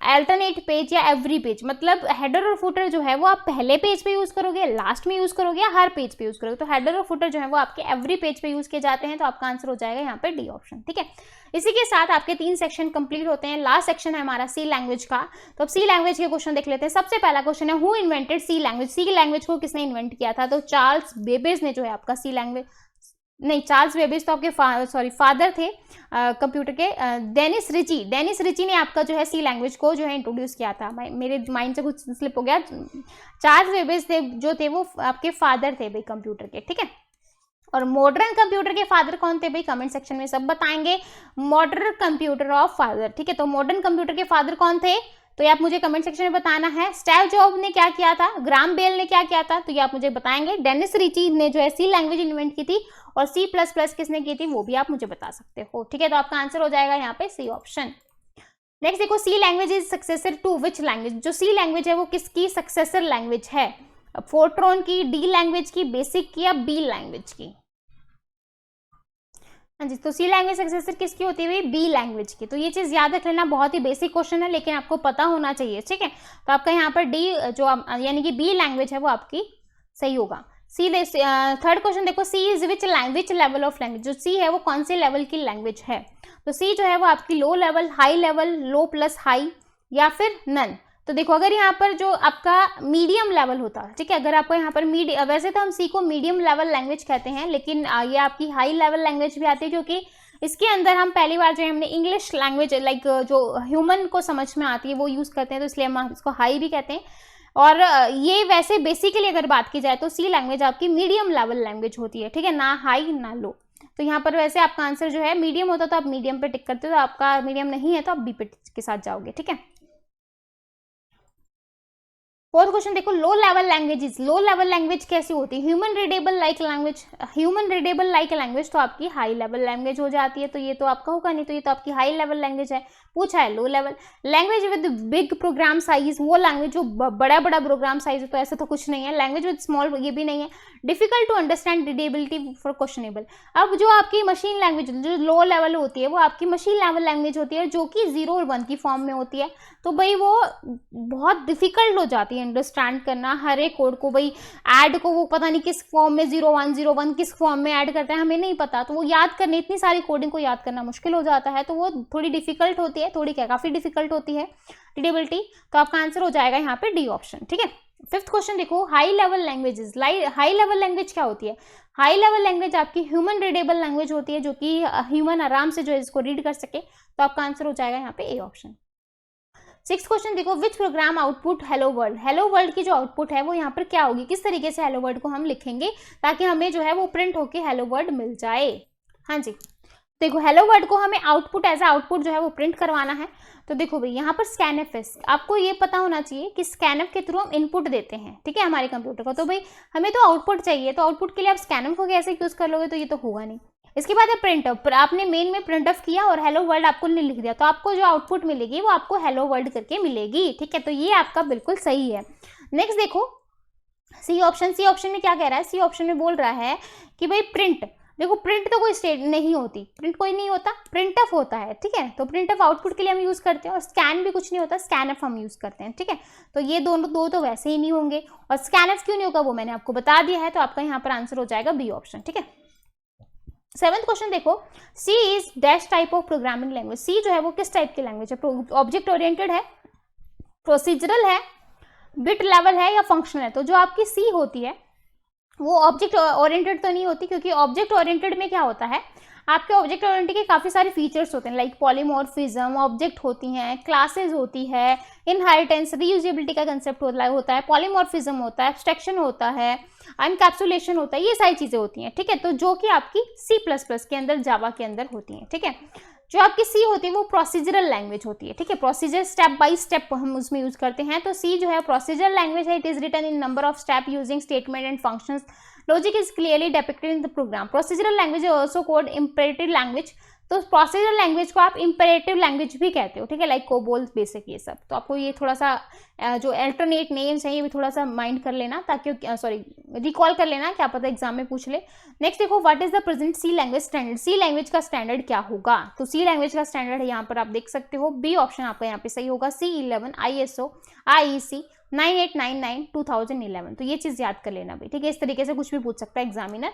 alternate page या एवरी पेज। मतलब हेडर और फुटर जो है वो आप पहले पेज पे यूज करोगे, लास्ट में यूज करोगे या हर पेज पे यूज करोगे। तो हेडर और फुटर जो है वो आपके एवरी पेज पे यूज किए जाते हैं, तो आपका आंसर हो जाएगा यहाँ पे डी ऑप्शन। ठीक है, इसी के साथ आपके 3 सेक्शन कंप्लीट होते हैं। लास्ट सेक्शन है हमारा सी लैंग्वेज का, तो अब सी लैंग्वेज के क्वेश्चन देख लेते हैं। सबसे पहला क्वेश्चन है, who invented C language, C language को किसने इन्वेंट किया था, तो चार्ल्स बेबेज ने जो है आपका सी लैंग्वेज, नहीं चार्ल्स बेबेज तो आपके फादर थे कंप्यूटर के, डेनिस रिची ने आपका जो है सी लैंग्वेज को जो है इंट्रोड्यूस किया था। मेरे माइंड से कुछ स्लिप हो गया, चार्ल्स बेबेज थे जो थे वो आपके फादर थे भाई कंप्यूटर के। ठीक है, और मॉडर्न कंप्यूटर के फादर कौन थे भाई, कमेंट सेक्शन में सब बताएंगे, मॉडर्न कंप्यूटर ऑफ फादर। ठीक है, तो मॉडर्न कंप्यूटर के फादर कौन थे, तो ये आप मुझे कमेंट सेक्शन में बताना है। स्टीव जॉब ने क्या किया था, ग्राहम बेल ने क्या किया था, तो ये आप मुझे बताएंगे। डेनिस रिची ने जो है सी लैंग्वेज इन्वेंट की थी, और C++ किसने की थी वो भी आप मुझे बता सकते हो, ठीक है। तो आपका आंसर हो जाएगा यहाँ पे सी ऑप्शन। नेक्स्ट देखो, C language is successor to which language, जो सी लैंग्वेज है वो किसकी सक्सेसर लैंग्वेज है, फोर्ट्रॉन की, डी लैंग्वेज की, बेसिक की, या बी लैंग्वेज की। हाँ जी, तो सी लैंग्वेज सक्सेसर किसकी होती है, बी लैंग्वेज की। तो ये चीज याद रख लेना, बहुत ही बेसिक क्वेश्चन है लेकिन आपको पता होना चाहिए, ठीक है। तो आपका यहाँ पर डी जो यानी कि बी लैंग्वेज है वो आपकी सही होगा। सी थर्ड क्वेश्चन देखो, C is which level of language, जो सी है वो कौन से लेवल की लैंग्वेज है। तो सी जो है वो आपकी लो लेवल, हाई लेवल, लो प्लस हाई, या फिर नन। तो देखो अगर यहाँ पर जो आपका मीडियम लेवल होता है, ठीक है, अगर आपको यहाँ पर वैसे तो हम सी को मीडियम लेवल लैंग्वेज कहते हैं, लेकिन ये आपकी हाई लेवल लैंग्वेज भी आती है, क्योंकि इसके अंदर हम पहली बार जो है हमने इंग्लिश लैंग्वेज लाइक जो ह्यूमन को समझ में आती है वो यूज करते हैं, तो इसलिए हम इसको हाई भी कहते हैं। और ये वैसे बेसिकली अगर बात की जाए तो सी लैंग्वेज आपकी मीडियम लेवल लैंग्वेज होती है, ठीक है, ना हाई ना लो। तो यहाँ पर वैसे आपका आंसर जो है मीडियम होता तो आप मीडियम पे टिक करते हो, तो आपका मीडियम नहीं है तो आप बी पे के साथ जाओगे, ठीक है। फोर्थ क्वेश्चन देखो, लो लेवल लैंग्वेजेस, लो लेवल लैंग्वेज कैसी होती है, human readable like language, human readable like language तो आपकी हाई लेवल लैंग्वेज हो जाती है, तो ये तो आपका होगा नहीं, तो ये तो आपकी हाई लेवल लैंग्वेज है। पूछा है low level language with big program size, वो लैंग्वेज जो बड़ा बड़ा प्रोग्राम साइज है, तो ऐसा तो कुछ नहीं है। लैंग्वेज विद स्मॉल, ये भी नहीं है। Difficult to understand, readability for questionable. अब जो आपकी मशीन लैंग्वेज जो लो लेवल होती है वो आपकी मशीन लेवल लैंग्वेज होती है, जो कि 0 और 1 की फॉर्म में होती है, तो भाई वो बहुत डिफिकल्ट हो जाती है अंडरस्टैंड करना। हर एक कोड को भाई ऐड को वो पता नहीं किस फॉर्म में 0101 किस फॉर्म में ऐड करता है, हमें नहीं पता, तो वो याद करने, इतनी सारी कोडिंग को याद करना मुश्किल हो जाता है, तो वो थोड़ी डिफिकल्ट होती है, थोड़ी क्या काफी डिफिकल्ट होती है रीडेबिलिटी। तो आपका आंसर हो जाएगा यहाँ पे डी ऑप्शन, ठीक है। फिफ्थ क्वेश्चन देखो, high level languages, high level language क्या होती है। हाई लेवल लैंग्वेज आपकी ह्यूमन रीडेबल लैंग्वेज होती है, जो कि ह्यूमन आराम से जो है इसको रीड कर सके, तो आपका आंसर हो जाएगा यहाँ पे ए ऑप्शन। सिक्स क्वेश्चन देखो, विच programme output hello world, hello world की जो आउटपुट है वो यहाँ पर क्या होगी, किस तरीके से हेलो वर्ल्ड को हम लिखेंगे ताकि हमें जो है वो प्रिंट होके हेलो वर्ल्ड मिल जाए। हाँ जी, देखो हेलो वर्ल्ड को हमें आउटपुट एज आउटपुट जो है वो प्रिंट करवाना है। तो देखो भाई यहाँ पर स्कैनएफ है, आपको ये पता होना चाहिए कि स्कैनएफ के थ्रू हम इनपुट देते हैं, ठीक है, हमारे कंप्यूटर को। तो भाई हमें तो आउटपुट चाहिए, तो आउटपुट के लिए आप स्कैनएफ को कैसे यूज कर लोगे, तो ये तो होगा नहीं। इसके बाद है प्रिंटअप, आपने मेन में प्रिंटअप किया और हेलो वर्ल्ड आपको नहीं लिख दिया, तो आपको जो आउटपुट मिलेगी वो आपको हेलो वर्ल्ड करके मिलेगी, ठीक है। तो ये आपका बिल्कुल सही है। नेक्स्ट देखो सी ऑप्शन, सी ऑप्शन में क्या कह रहा है, सी ऑप्शन में बोल रहा है कि भाई प्रिंट, देखो प्रिंट तो कोई स्टेट नहीं होती, प्रिंट कोई नहीं होता, प्रिंटफ होता है, ठीक है। तो प्रिंटफ आउटपुट के लिए हम यूज करते हैं, और स्कैन भी कुछ नहीं होता, स्कैनएफ हम यूज करते हैं, ठीक है। तो ये दोनों दो तो वैसे ही नहीं होंगे, और स्कैनएफ क्यों नहीं होगा वो मैंने आपको बता दिया है, तो आपका यहाँ पर आंसर हो जाएगा बी ऑप्शन, ठीक है। सेवंथ क्वेश्चन देखो, C is dash type of programming language, C जो है वो किस टाइप की लैंग्वेज है, ऑब्जेक्ट ओरिएंटेड है, प्रोसीजरल है, बिट लेवल है, या फंक्शनल है। तो जो आपकी सी होती है वो ऑब्जेक्ट ओरिएंटेड तो नहीं होती, क्योंकि ऑब्जेक्ट ओरिएंटेड में क्या होता है, आपके ऑब्जेक्ट ओरिएंटेड के काफी सारे फीचर्स होते हैं, लाइक पॉलीमॉर्फिज्म, ऑब्जेक्ट होती हैं, क्लासेस होती है, इनहेरिटेंस, रीयूजेबिलिटी का कंसेप्ट होता है, पॉलीमॉर्फिज्म होता है, एब्स्ट्रैक्शन होता है, एनकैप्सुलेशन होता है, ये सारी चीजें होती हैं, ठीक है। तो जो कि आपकी C++ के अंदर, जावा के अंदर होती हैं, ठीक है। जो आपकी सी होती है वो प्रोसीजरल लैंग्वेज होती है, ठीक है, प्रोसीजर स्टेप बाय स्टेप हम उसमें यूज करते हैं। तो सी जो है प्रोसीजरल लैंग्वेज है, it is written in number of step using statement and functions, logic is clearly depicted in the program. Procedural language is also called imperative language, तो procedural language को आप imperative language भी कहते हो, ठीक है, like COBOL, basic, ये सब। तो आपको ये थोड़ा सा जो अल्टरनेट नेम्स है ये भी थोड़ा सा माइंड कर लेना, ताकि सॉरी रिकॉल कर लेना, क्या पता एग्जाम में पूछ ले। नेक्स्ट देखो, what is the present C language standard, C language का स्टैंडर्ड क्या होगा। तो सी लैंग्वेज का स्टैंडर्ड यहाँ पर आप देख सकते हो, बी ऑप्शन आपका यहाँ पे सही होगा, C11 ISO IEC 9899 2011। तो ये चीज याद कर लेना भाई, ठीक है, इस तरीके से कुछ भी पूछ सकता है एग्जामिनर।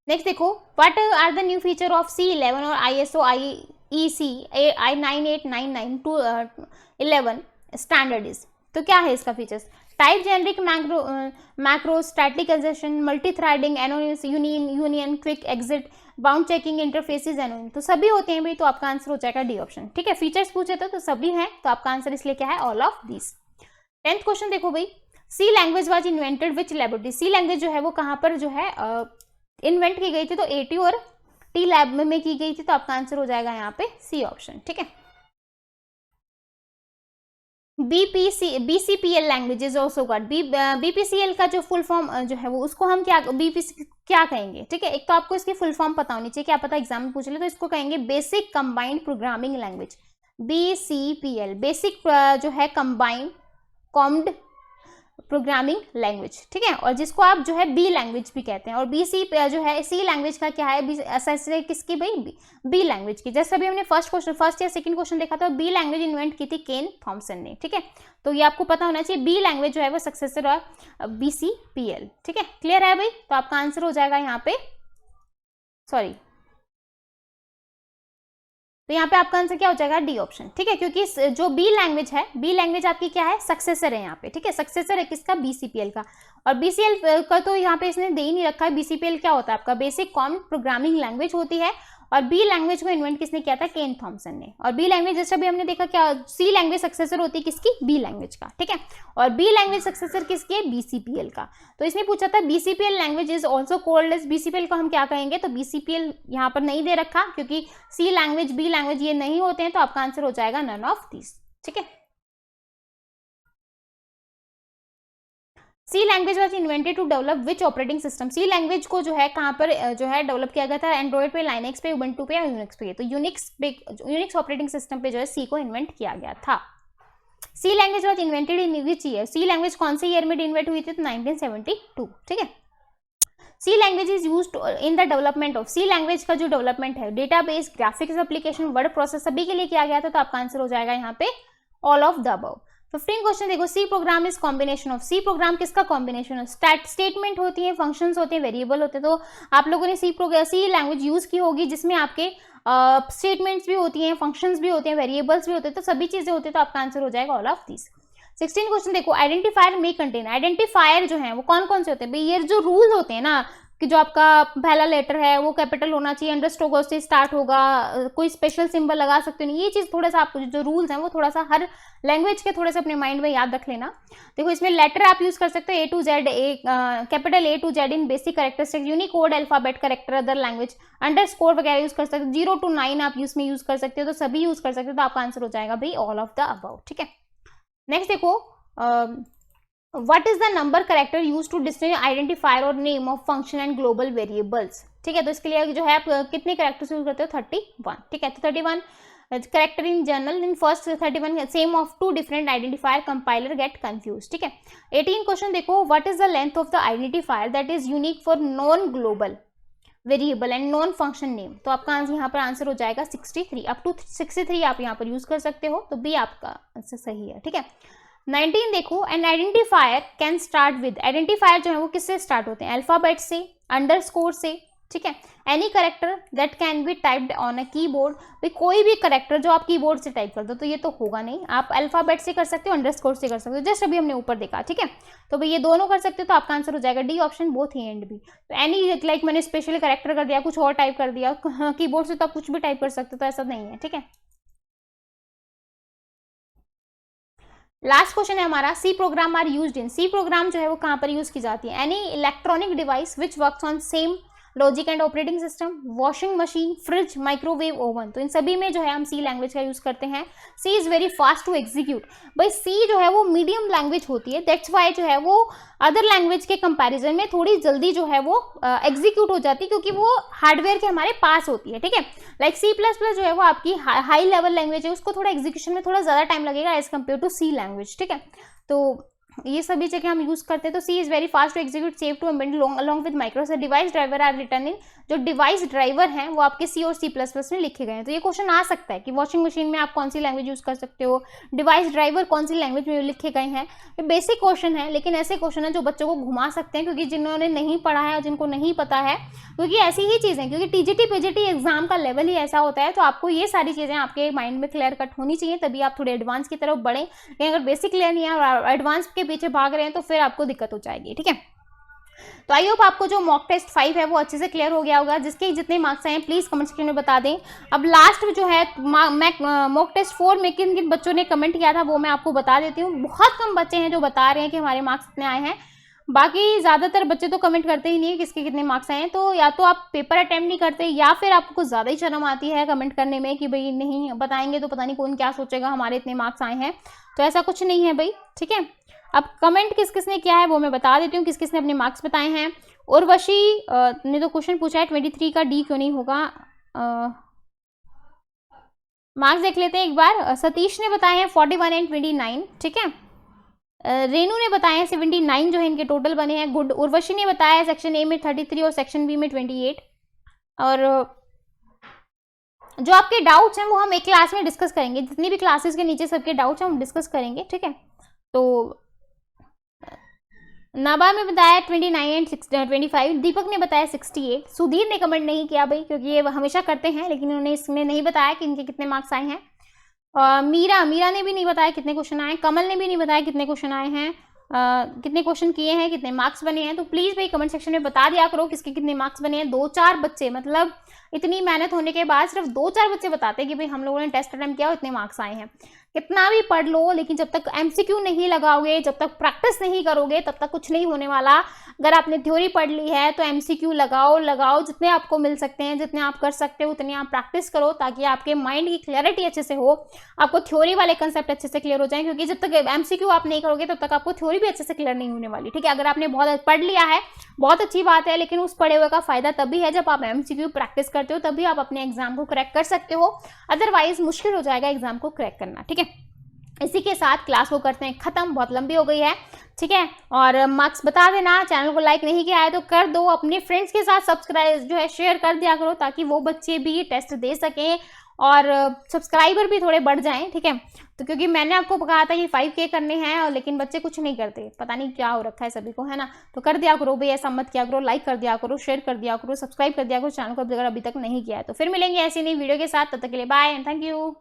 नेक्स्ट देखो, what are the new feature of C11 और ISO IEC 9899 2011 स्टैंडर्ड इज, तो क्या है इसका features, type generic, macro, static assertion, multi threading, anonymous, union, quick exit, bound checking, interfaces, anonymous, तो सभी होते हैं भाई, तो आपका आंसर हो जाएगा डी ऑप्शन, ठीक है। फीचर्स पूछे तो सभी हैं, तो आपका आंसर इसलिए क्या है, all of this. 10th question देखो भाई, C language was invented which laboratory, C language जो है वो कहाँ पर जो है इन्वेंट की गई थी, तो AT और T लैब में की गई थी, तो आपका आंसर हो जाएगा यहाँ पे सी ऑप्शन, ठीक है। BCPL language is also got. BPCL का जो फुल फॉर्म जो है वो उसको हम क्या BPC क्या कहेंगे, ठीक है। एक तो आपको इसकी फुल फॉर्म पता होनी चाहिए, क्या पता एग्जाम में पूछ ले, तो इसको कहेंगे basic combined programming language, BCPL, basic जो है कंबाइंड कॉम्ड प्रोग्रामिंग लैंग्वेज, ठीक है। और जिसको आप जो है बी लैंग्वेज भी कहते हैं। और BC जो है सी लैंग्वेज का क्या है, किसकी भाई, बी लैंग्वेज की। जैसे अभी हमने फर्स्ट या सेकंड क्वेश्चन देखा था, बी लैंग्वेज इन्वेंट की थी केन थॉमसन ने, ठीक है। तो ये आपको पता होना चाहिए, बी लैंग्वेज जो है वो सक्सेसर है BCPL, ठीक है। क्लियर है भाई? तो आपका आंसर हो जाएगा यहाँ पे, सॉरी, तो यहाँ पे आपका आंसर क्या हो जाएगा, डी ऑप्शन, ठीक है। क्योंकि जो बी लैंग्वेज है, बी लैंग्वेज आपकी क्या है, सक्सेसर है यहाँ पे, ठीक है। सक्सेसर है किसका, BCPL का। और BCL का तो यहाँ पे इसने दे ही नहीं रखा है। BCPL क्या होता है आपका, बेसिक कॉमन प्रोग्रामिंग लैंग्वेज होती है। और बी लैंग्वेज को इन्वेंट किसने किया था, केन थॉमसन ने। और बी लैंग्वेज जैसे भी हमने देखा क्या, सी लैंग्वेज सक्सेसर होती है किसकी, बी लैंग्वेज का, ठीक है। और बी लैंग्वेज सक्सेसर किसकी है, BCPL का। तो इसने पूछा था BCPL language is also called as, BCPL को हम क्या कहेंगे, तो BCPL यहाँ पर नहीं दे रखा क्योंकि सी लैंग्वेज बी लैंग्वेज ये नहीं होते हैं, तो आपका आंसर हो जाएगा नन ऑफ दिस, ठीक है। C language was invented to develop which operating system, C language को जो है कहाँ पर जो है डेवलप किया गया था, एंड्रॉइड पे, लाइनेक्स पे, उबंटू पे या यूनिक्स पे। तो यूनिक्स ऑपरेटिंग सिस्टम पे जो है सी को इन्वेंट किया गया था। C language was invented in which year, C language कौन से ईयर में इन्वेंट हुई थी, तो 1972, ठीक है। C language is used in the development of, C language का जो डेवलपमेंट है database, graphics application, word process सभी के लिए किया गया था। तो आपका आंसर हो जाएगा यहाँ पे all of the above. 15 question देखो, C program is combination of, C program किसका कॉम्बिनेशन है, स्टेटमेंट होती है, फंक्शंस होते हैं, वेरिएबल होते हैं। तो आप लोगों ने सी लैंग्वेज यूज की होगी जिसमें आपके स्टेटमेंट्स भी होती हैं, फंक्शंस भी होते हैं, वेरिएबल्स भी होते हैं, तो सभी चीजें होती है। तो आपका आंसर हो जाएगा ऑल ऑफ दिस। 16 क्वेश्चन देखो, आइडेंटिफायर में कंटेन, आइडेंटिफायर जो है वो कौन कौन से होते हैं भाई, ये जो रूल होते हैं ना कि जो आपका पहला लेटर है वो कैपिटल होना चाहिए, अंडरस्कोर से स्टार्ट होगा, कोई स्पेशल सिंबल लगा सकते हो नहीं, ये चीज थोड़ा सा आप जो रूल्स हैं वो थोड़ा सा हर लैंग्वेज के थोड़े से अपने माइंड में याद रख लेना। देखो इसमें लेटर आप यूज कर सकते हो A to Z, capital A to Z in basic characteristic, Unicode alphabet character other language, underscore वगैरह यूज कर सकते हो, 0 to 9 आप इसमें यूज कर सकते हो, तो सभी यूज कर सकते हो। तो आपका आंसर हो जाएगा भाई ऑल ऑफ द अबव, ठीक है। नेक्स्ट देखो, what is the number character used to distinguish identifier or name of function and global variables, ठीक है। तो इसके लिए जो है आप कितने कैरेक्टर्स यूज करते हो, 31, ठीक है। तो 31 character in general, in first 31 same of two different identifier, compiler get confuse, ठीक है। 18 क्वेश्चन देखो, what is the length of the identifier that is unique for non global variable and non function name. तो आपका यहाँ पर answer हो जाएगा 63, up to 63 आप यहाँ पर यूज कर सकते हो, तो बी आपका आंसर सही है, ठीक है। 19 देखो, N identifier can start with, identifier जो है वो किससे स्टार्ट होते हैं, अल्फाबेट से, अंडरस्कोर से, ठीक है। Any character that can be typed on a keyboard, भाई कोई भी करेक्टर जो आप कीबोर्ड से टाइप कर दो, तो ये तो होगा नहीं, आप अल्फाबेट से कर सकते हो, अंडरस्कोर से कर सकते हो, जैसे अभी हमने ऊपर देखा, ठीक है। तो भाई ये दोनों कर सकते हो, तो आपका आंसर हो जाएगा D option, both A and B. तो एनी लाइक मैंने स्पेशली करेक्टर कर दिया, कुछ और टाइप कर दिया, कीबोर्ड से तो आप कुछ भी टाइप कर सकते हो, तो ऐसा नहीं है, ठीक है। लास्ट क्वेश्चन है हमारा, C program are used in, C program जो है वो कहाँ पर यूज की जाती है, any electronic device which works on same logic and operating system, washing machine, fridge, microwave, oven. तो इन सभी में जो है हम सी लैंग्वेज का यूज करते हैं। C is very fast to execute, भाई सी जो है वो मीडियम लैंग्वेज होती है, दैट्स वाई जो है वो अदर लैंग्वेज के कंपैरिजन में थोड़ी जल्दी जो है वो एग्जीक्यूट हो जाती है, क्योंकि वो हार्डवेयर के हमारे पास होती है, ठीक है। लाइक C++ जो है वो आपकी हाई लेवल लैंग्वेज है, उसको थोड़ा एग्जीक्यूशन में थोड़ा ज्यादा टाइम लगेगा as compare to C language, ठीक है। तो ये सभी जगह हम यूज करते हैं। तो C is very fast to execute, save to embed along with micro device driver are return in, जो डिवाइस ड्राइवर हैं वो आपके सी और C++ में लिखे गए हैं। तो ये क्वेश्चन आ सकता है कि वॉशिंग मशीन में आप कौन सी लैंग्वेज यूज कर सकते हो, डिवाइस ड्राइवर कौन सी लैंग्वेज में लिखे गए हैं। ये बेसिक क्वेश्चन है, लेकिन ऐसे क्वेश्चन है जो बच्चों को घुमा सकते हैं, क्योंकि जिन्होंने नहीं पढ़ा है और जिनको नहीं पता है, क्योंकि ऐसी ही चीजें, क्योंकि TGT PGT एग्जाम का लेवल ही ऐसा होता है, तो आपको ये सारी चीजें आपके माइंड में क्लियर कट होनी चाहिए, तभी आप थोड़े एडवांस की तरफ बढ़े। अगर बेसिक क्लियर नहीं है और एडवांस के पीछे भाग रहे हैं तो फिर आपको दिक्कत हो जाएगी, ठीक है। तो आई होप आपको जो मॉक टेस्ट 5 है वो अच्छे से क्लियर हो गया होगा। जिसके जितने मार्क्स आए हैं प्लीज कमेंट सेक्शन में बता दें। अब लास्ट में जो है मॉक टेस्ट 4 में किन किन बच्चों ने कमेंट किया था वो मैं आपको बता देती हूँ। बहुत कम बच्चे हैं जो बता रहे हैं कि हमारे मार्क्स इतने आए हैं। बाकी ज़्यादातर बच्चे तो कमेंट करते ही नहीं है किसके कितने मार्क्स आए हैं, तो या तो आप पेपर अटेम्प्ट नहीं करते या फिर आपको कुछ ज़्यादा ही शर्म आती है कमेंट करने में कि भाई नहीं बताएंगे तो पता नहीं कौन क्या सोचेगा हमारे इतने मार्क्स आए हैं। तो ऐसा कुछ नहीं है भाई, ठीक है। अब कमेंट किस किस ने किया है वो मैं बता देती हूँ, किस किस ने अपने मार्क्स बताए हैं। उर्वशी ने तो क्वेश्चन पूछा है 23 का डी क्यों नहीं होगा, मार्क्स देख लेते हैं एक बार। सतीश ने बताए हैं 41 एंड 29, ठीक है। रेनू ने बताया है 79 जो है इनके टोटल बने हैं, गुड। उर्वशी ने बताया है सेक्शन ए में 33 और सेक्शन बी में 28। और जो आपके डाउट्स हैं वो हम एक क्लास में डिस्कस करेंगे, जितनी भी क्लासेस के नीचे सबके डाउट्स हैं हम डिस्कस करेंगे, ठीक है। तो नाबा में बताया 29 एंड 25, दीपक ने बताया 68, सुधीर ने कमेंट नहीं किया भाई क्योंकि ये हमेशा करते हैं, लेकिन उन्होंने इसमें नहीं बताया कि इनके कितने मार्क्स आए हैं। मीरा ने भी नहीं बताया कितने क्वेश्चन आए, कमल ने भी नहीं बताया कितने क्वेश्चन आए हैं, कितने क्वेश्चन किए हैं, कितने मार्क्स बने हैं। तो प्लीज़ भाई कमेंट सेक्शन में बता दिया करो किसके कितने मार्क्स बने हैं। 2-4 बच्चे, मतलब इतनी मेहनत होने के बाद सिर्फ 2-4 बच्चे बताते हैं कि भाई हम लोगों ने टेस्ट अटेम्प्ट किया और इतने मार्क्स आए हैं। कितना भी पढ़ लो लेकिन जब तक एमसीक्यू नहीं लगाओगे, जब तक प्रैक्टिस नहीं करोगे तब तक कुछ नहीं होने वाला। अगर आपने थ्योरी पढ़ ली है तो एमसीक्यू लगाओ, जितने आपको मिल सकते हैं, जितने आप कर सकते हो उतने आप प्रैक्टिस करो, ताकि आपके माइंड की क्लैरिटी अच्छे से हो, आपको थ्योरी वाले कंसेप्ट अच्छे से क्लियर हो जाए। क्योंकि जब तक एमसीक्यू आप नहीं करोगे तब तक आपको थ्योरी भी अच्छे से क्लियर नहीं होने वाली, ठीक है। अगर आपने बहुत पढ़ लिया है बहुत अच्छी बात है, लेकिन उस पढ़े हुए का फायदा तभी है जब आप एमसीक्यू प्रैक्टिस करते हो, तभी आप अपने एग्जाम को क्रैक कर सकते हो। अदरवाइज मुश्किल हो जाएगा एग्जाम को क्रैक करना, ठीक है। इसी के साथ क्लास को करते हैं खत्म, बहुत लंबी हो गई है, ठीक है। और मार्क्स बता देना, चैनल को लाइक नहीं किया है तो कर दो, अपने फ्रेंड्स के साथ सब्सक्राइब जो है शेयर कर दिया करो ताकि वो बच्चे भी टेस्ट दे सकें और सब्सक्राइबर भी थोड़े बढ़ जाएं, ठीक है। तो क्योंकि मैंने आपको कहा था कि 5K करने हैं लेकिन बच्चे कुछ नहीं करते, पता नहीं क्या हो रखा है सभी को, है ना। तो कर दिया करो भाई, ऐसा मत किया करो, लाइक कर दिया करो, शेयर कर दिया करो, सब्सक्राइब कर दिया करो चैनल को अगर अभी तक नहीं किया है। तो फिर मिलेंगे ऐसी नई वीडियो के साथ, तब तक के लिए बाय एंड थैंक यू।